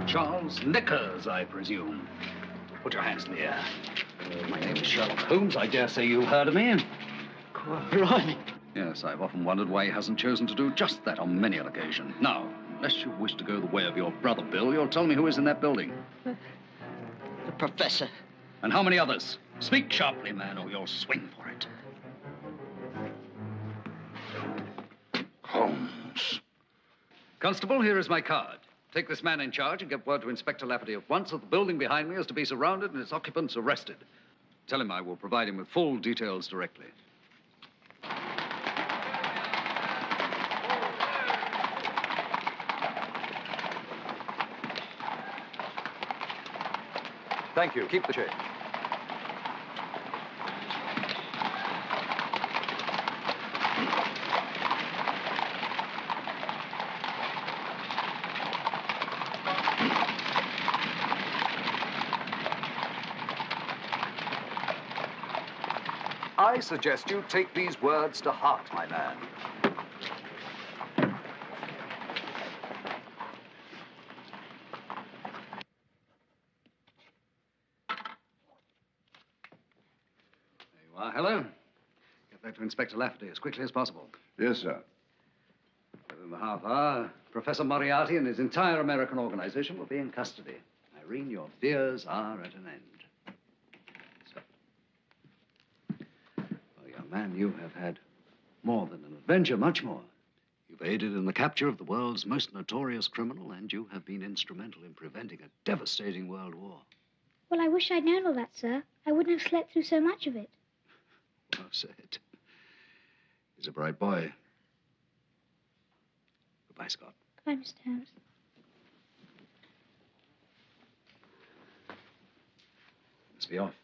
Charles Nickers, I presume. Put your hands in the air. My name is Sherlock Holmes. I dare say you've heard of me. Blimey. Yes, I've often wondered why he hasn't chosen to do just that on many an occasion. Now, unless you wish to go the way of your brother Bill, you'll tell me who is in that building. The professor. And how many others? Speak sharply, man, or you'll swing for it. Holmes. Constable, here is my card. Take this man in charge and get word to Inspector Lafferty at once that the building behind me is to be surrounded and its occupants arrested. Tell him I will provide him with full details directly. Thank you. Keep the change. I suggest you take these words to heart, my man. Hello. Get back to Inspector Lafferty as quickly as possible. Yes, sir. Within the half hour, Professor Moriarty and his entire American organization will be in custody. I Irene, your fears are at an end. So, well, young man, you have had more than an adventure, much more. You've aided in the capture of the world's most notorious criminal, and you have been instrumental in preventing a devastating world war. Well, I wish I'd known all that, sir. I wouldn't have slept through so much of it. Well said. He's a bright boy. Goodbye, Scott. Goodbye, Mr. Holmes. Must be off.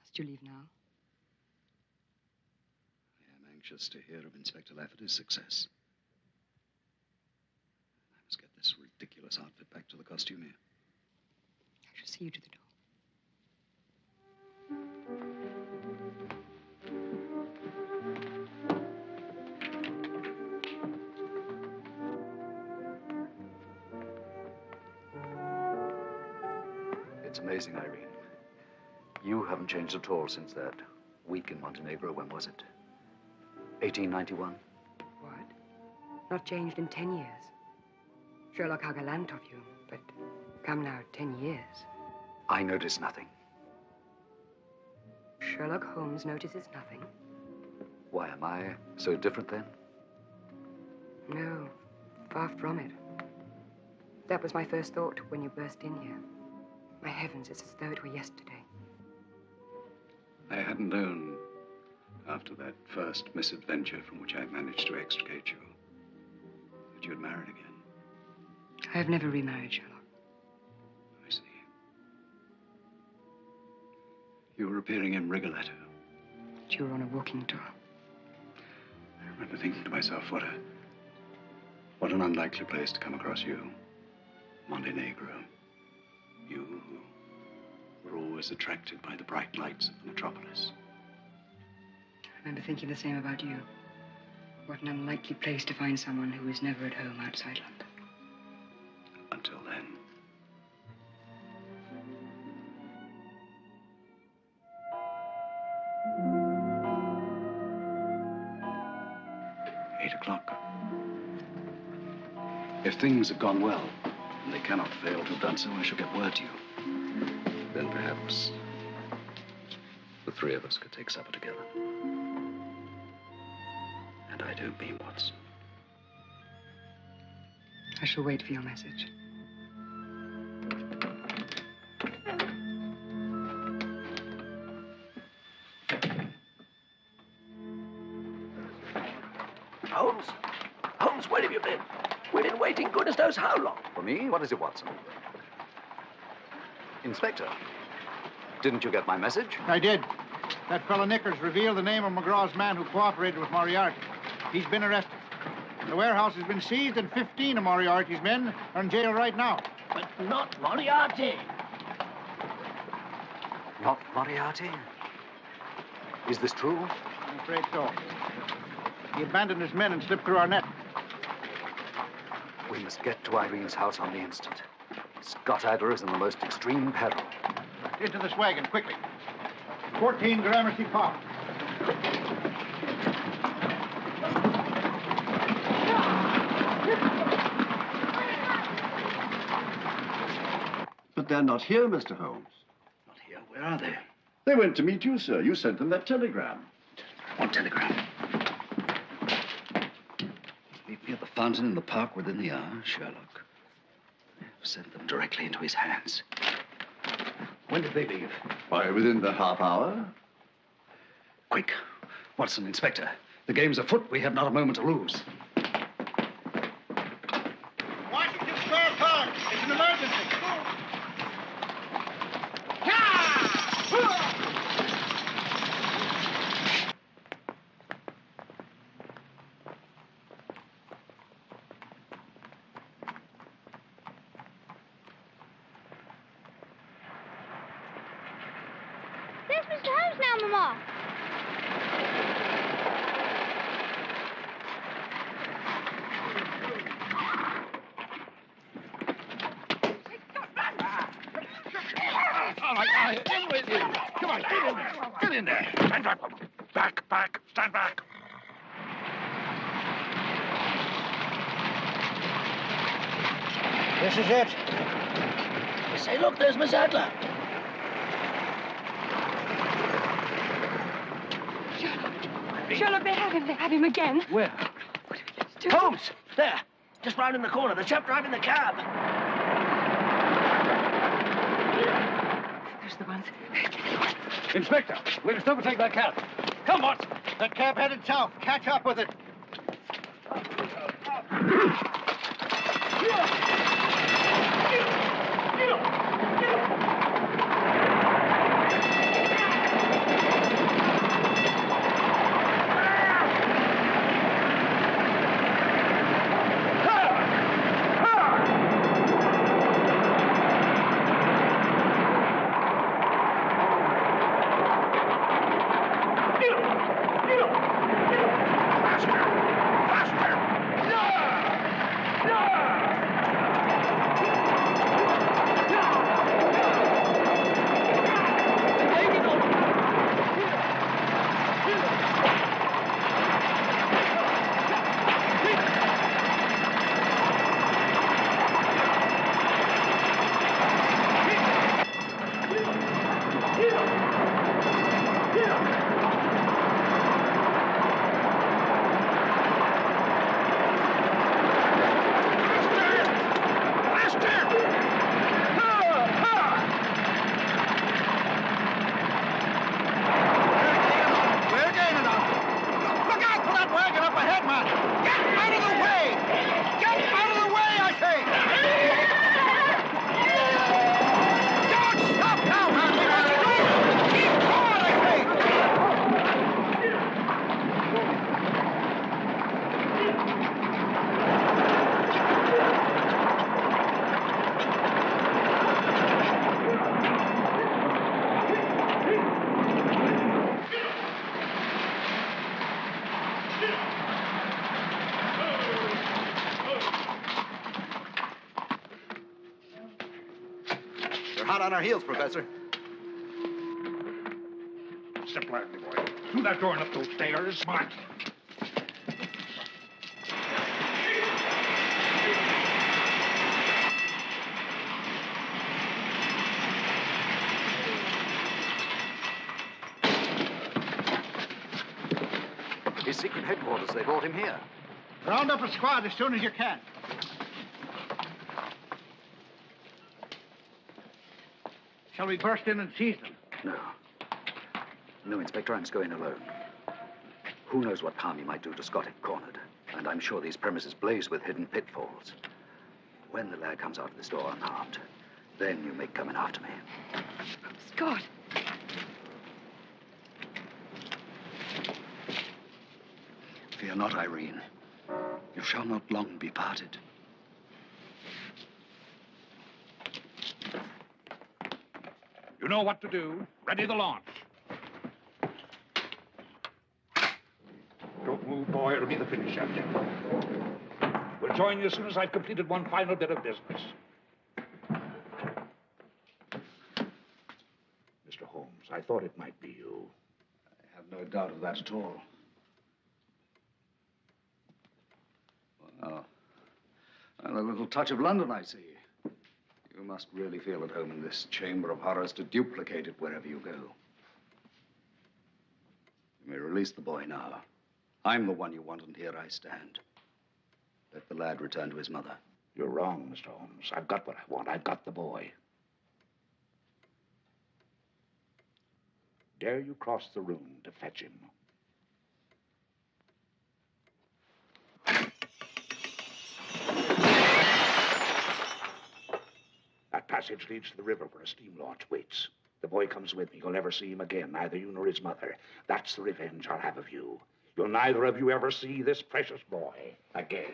Must you leave now? I am anxious to hear of Inspector Lafferty's success. I must get this ridiculous outfit back to the costumier. I shall see you to the door. It's amazing, Irene. You haven't changed at all since that week in Montenegro. When was it? 1891? What? Not changed in 10 years. Sherlock, how gallant of you, but come now, 10 years. I notice nothing. Sherlock Holmes notices nothing? Why, am I so different then? No, far from it. That was my first thought when you burst in here. My heavens, it's as though it were yesterday. I hadn't known, after that first misadventure from which I managed to extricate you, that you had married again. I have never remarried, Sherlock. I see. You were appearing in Rigoletto. But you were on a walking tour. I remember thinking to myself, what an unlikely place to come across you. Montenegro. You who were always attracted by the bright lights of the metropolis. I remember thinking the same about you. What an unlikely place to find someone who was never at home outside London. Until then. $8:00. If things have gone well, and they cannot fail to have done so, I shall get word to you. Then perhaps the three of us could take supper together. And I don't mean Watson. I shall wait for your message. Holmes? Holmes, where have you been? We've been waiting goodness knows how long. For me? What is it, Watson? Inspector, didn't you get my message? I did. That fellow Nickers revealed the name of McGraw's man who cooperated with Moriarty. He's been arrested. The warehouse has been seized, and 15 of Moriarty's men are in jail right now. But not Moriarty. Not Moriarty? Is this true? I'm afraid so. He abandoned his men and slipped through our net. We must get to Irene's house on the instant. Scott Adler is in the most extreme peril. Into this wagon, quickly. 14 Gramercy Park. But they're not here, Mr. Holmes. Not here? Where are they? They went to meet you, sir. You sent them that telegram. What telegram? Meet me at the fountain in the park within the hour, Sherlock. I've sent them directly into his hands. When did they leave? Why, within the half hour. Quick. Watson, Inspector. The game's afoot. We have not a moment to lose. Washington Square Park. It's an emergency. There's Mr. Holmes now, Mama. All right, in with you. Come on, get in there. Get in there. Stand back. Back. Stand back. This is it. Say, look, there's Miss Adler. Sherlock, they have him. They have him again. Where? Holmes! There. Just round in the corner. The chap driving the cab. There's the ones. Inspector, we must overtake that cab. Come, Watson. That cab headed south. Catch up with it. Hot on our heels, Professor. Step lively, boy. Through that door and up those stairs. Smart. His secret headquarters. They brought him here. Round up a squad as soon as you can. Shall we burst in and seize them? No. No, Inspector, I must go in alone. Who knows what harm you might do to Scott if cornered? And I'm sure these premises blaze with hidden pitfalls. When the lad comes out of this door unharmed, then you may come in after me. Scott. Fear not, Irene. You shall not long be parted. You know what to do. Ready the launch. Don't move, boy. It'll be the finish after. We'll join you as soon as I've completed one final bit of business. Mr. Holmes, I thought it might be you. I have no doubt of that at all. Well, a little touch of London, I see. You must really feel at home in this chamber of horrors to duplicate it wherever you go. You may release the boy now. I'm the one you want, and here I stand. Let the lad return to his mother. You're wrong, Mr. Holmes. I've got what I want. I've got the boy. Dare you cross the room to fetch him? That passage leads to the river where a steam launch waits. The boy comes with me. You'll never see him again, neither you nor his mother. That's the revenge I'll have of you. You'll neither of you ever see this precious boy again.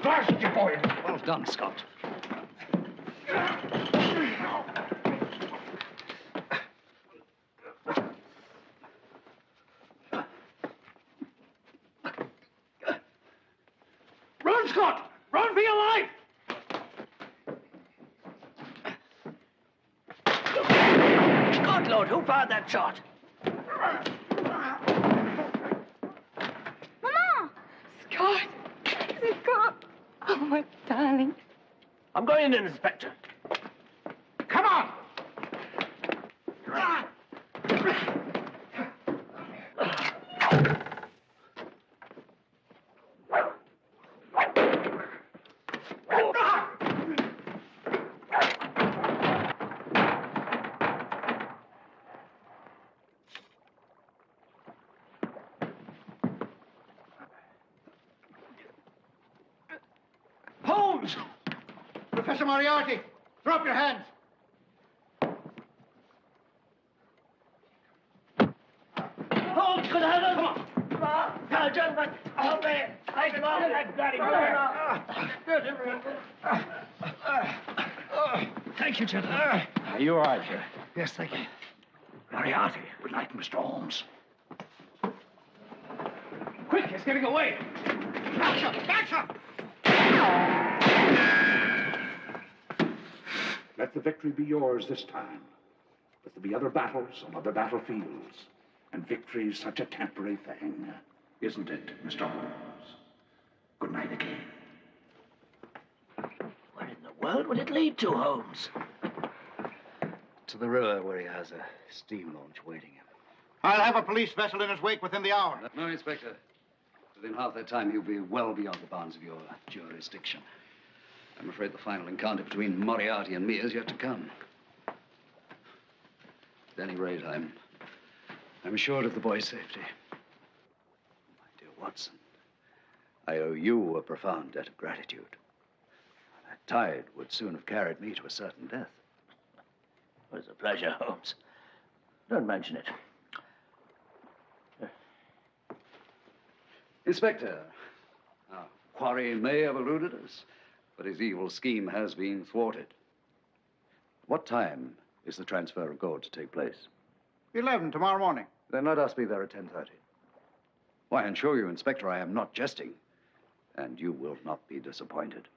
Blast you, boy! Well done, Scott. Run, Scott! Run for your life! Good Lord, who fired that shot? Scott! Scott! Oh, my darling. I'm going in, Inspector. Come on! Holmes! Professor Moriarty, throw up your hands. Holmes, good heavens! Come on. Now, gentlemen, help me. I belong to that bloody Thank you, gentlemen. Are you all right, sir? Yes, thank you. Moriarty, good night, Mr. Holmes. Quick, he's getting away. Back up! Back up! Let the victory be yours this time. But there'll be other battles on other battlefields. And victory's such a temporary thing. Isn't it, Mr. Holmes? Good night again. Where in the world would it lead to, Holmes? To the river where he has a steam launch waiting him. I'll have a police vessel in his wake within the hour. No, Inspector. Within half that time, he'll be well beyond the bounds of your jurisdiction. I'm afraid the final encounter between Moriarty and me is yet to come. At any rate, I'm assured of the boy's safety. My dear Watson, I owe you a profound debt of gratitude. That tide would soon have carried me to a certain death. It was a pleasure, Holmes. Don't mention it. Inspector, our quarry may have eluded us, but his evil scheme has been thwarted. What time is the transfer of gold to take place? 11 tomorrow morning. Then let us be there at 10:30. Why, I assure you, Inspector, I am not jesting. And you will not be disappointed.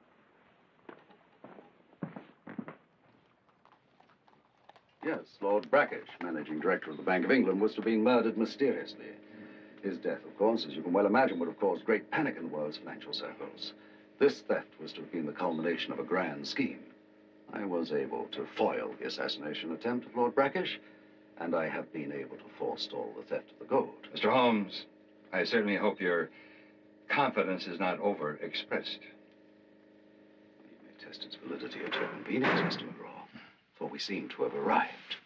Yes, Lord Brackish, managing director of the Bank of England, was to have been murdered mysteriously. His death, of course, as you can well imagine, would have caused great panic in the world's financial circles. This theft was to have been the culmination of a grand scheme. I was able to foil the assassination attempt of Lord Brackish, and I have been able to forestall the theft of the gold. Mr. Holmes, I certainly hope your confidence is not overexpressed. You may test its validity at your convenience, Mr. McGraw, for we seem to have arrived.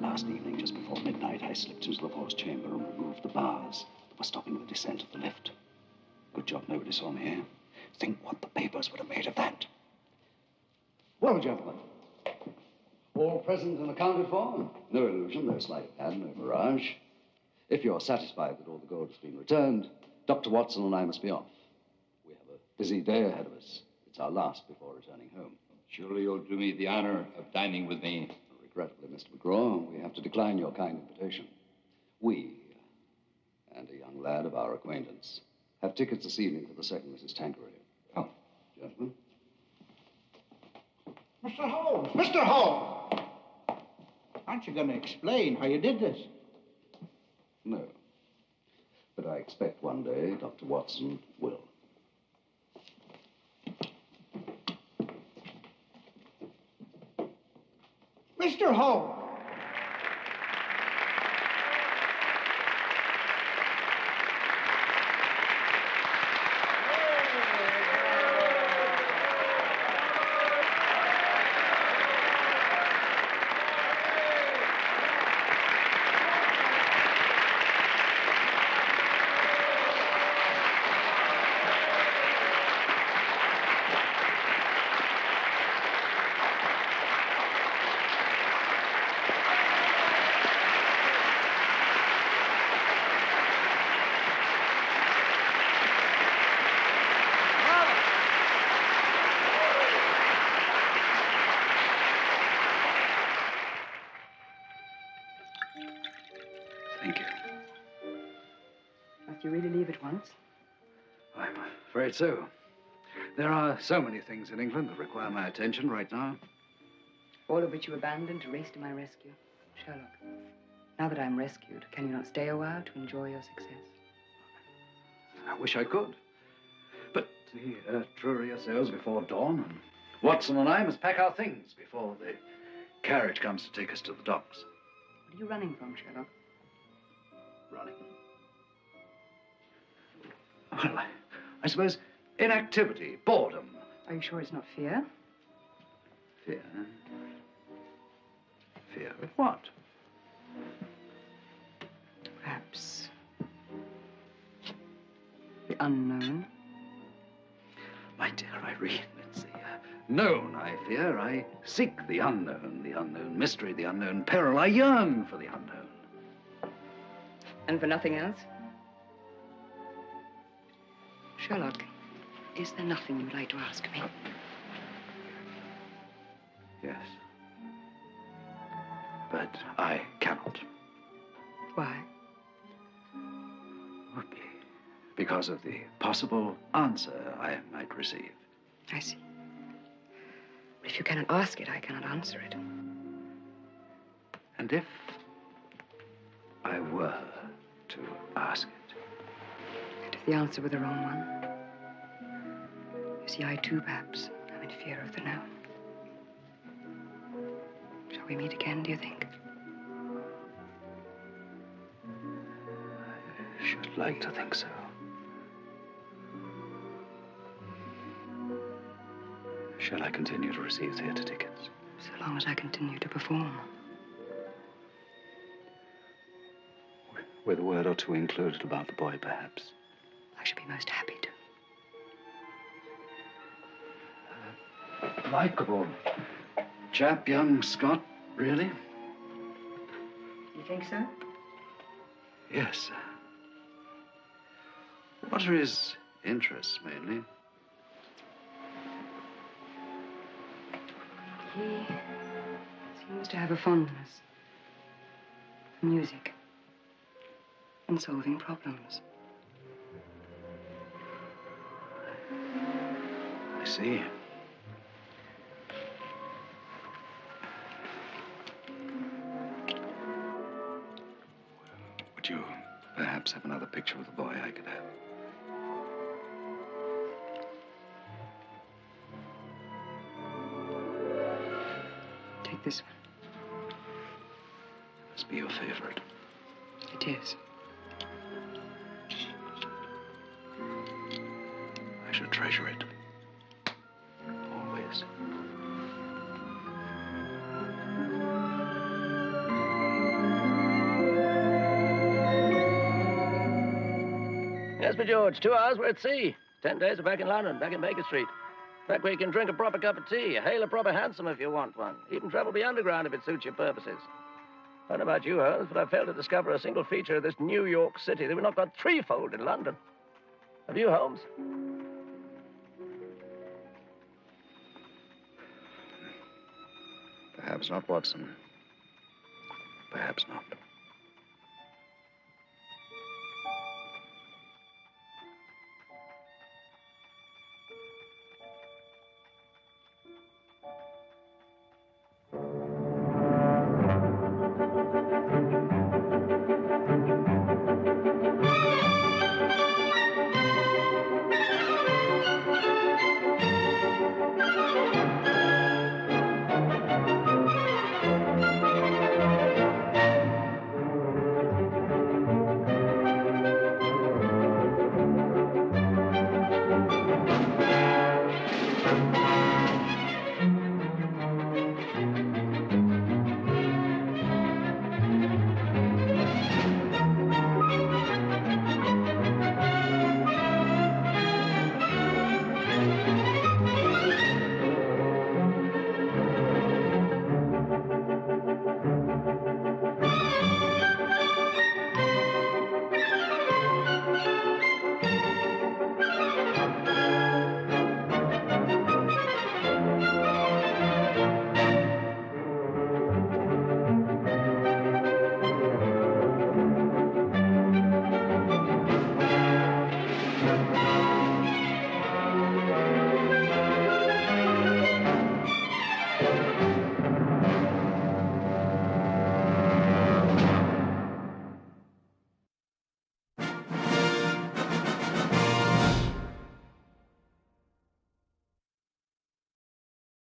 Last evening, just before midnight, I slipped into the force chamber and removed the bars that were stopping the descent of the lift. Good job nobody saw me here. Think what the papers would have made of that. Well, gentlemen, all present and accounted for. No illusion, no sleight of hand, no mirage. If you're satisfied that all the gold has been returned, Dr. Watson and I must be off. We have a busy day ahead of us. It's our last before returning home. Surely you'll do me the honor of dining with me. Regrettably, Mr. McGraw, we have to decline your kind invitation. We, and a young lad of our acquaintance, have tickets this evening for the second Mrs. Tanqueray. Oh, gentlemen. Mr. Holmes! Mr. Holmes! Aren't you going to explain how you did this? No. But I expect one day Dr. Watson will. Mr. Holmes! you really leave at once? I'm afraid so. There are so many things in England that require my attention right now. All of which you abandoned to race to my rescue. Sherlock, now that I'm rescued, can you not stay a while to enjoy your success? I wish I could. But the Etruria sails before dawn, and Watson and I must pack our things before the carriage comes to take us to the docks. What are you running from, Sherlock? Running? Well, I suppose inactivity, boredom. Are you sure it's not fear? Fear? Fear of what? Perhaps the unknown. My dear Irene, it's the known I fear. I seek the unknown mystery, the unknown peril. I yearn for the unknown. And for nothing else? Sherlock, is there nothing you'd like to ask me? Yes. But I cannot. Why? Because of the possible answer I might receive. I see. But if you cannot ask it, I cannot answer it. And if I were to ask it? And if the answer were the wrong one? You see, I too, perhaps, am in fear of the known. Shall we meet again, do you think? I should like to think so. Shall I continue to receive theater tickets? So long as I continue to perform. With a word or two included about the boy, perhaps. I should be most happy to. Likeable chap, young Scott, really? You think so? Yes. What are his interests, mainly? He seems to have a fondness for music and solving problems. I see. Would you perhaps have another picture of the boy I could have? Take this one. Must be your favorite. It is. I should treasure it. Always. Yes, Mr. George, 2 hours, we're at sea. 10 days, we're back in London, back in Baker Street. Back where you can drink a proper cup of tea, hail a proper hansom if you want one. Even travel the underground if it suits your purposes. I don't know about you, Holmes, but I've failed to discover a single feature of this New York City that we've not got threefold in London. Have you, Holmes? Perhaps not, Watson. Perhaps not.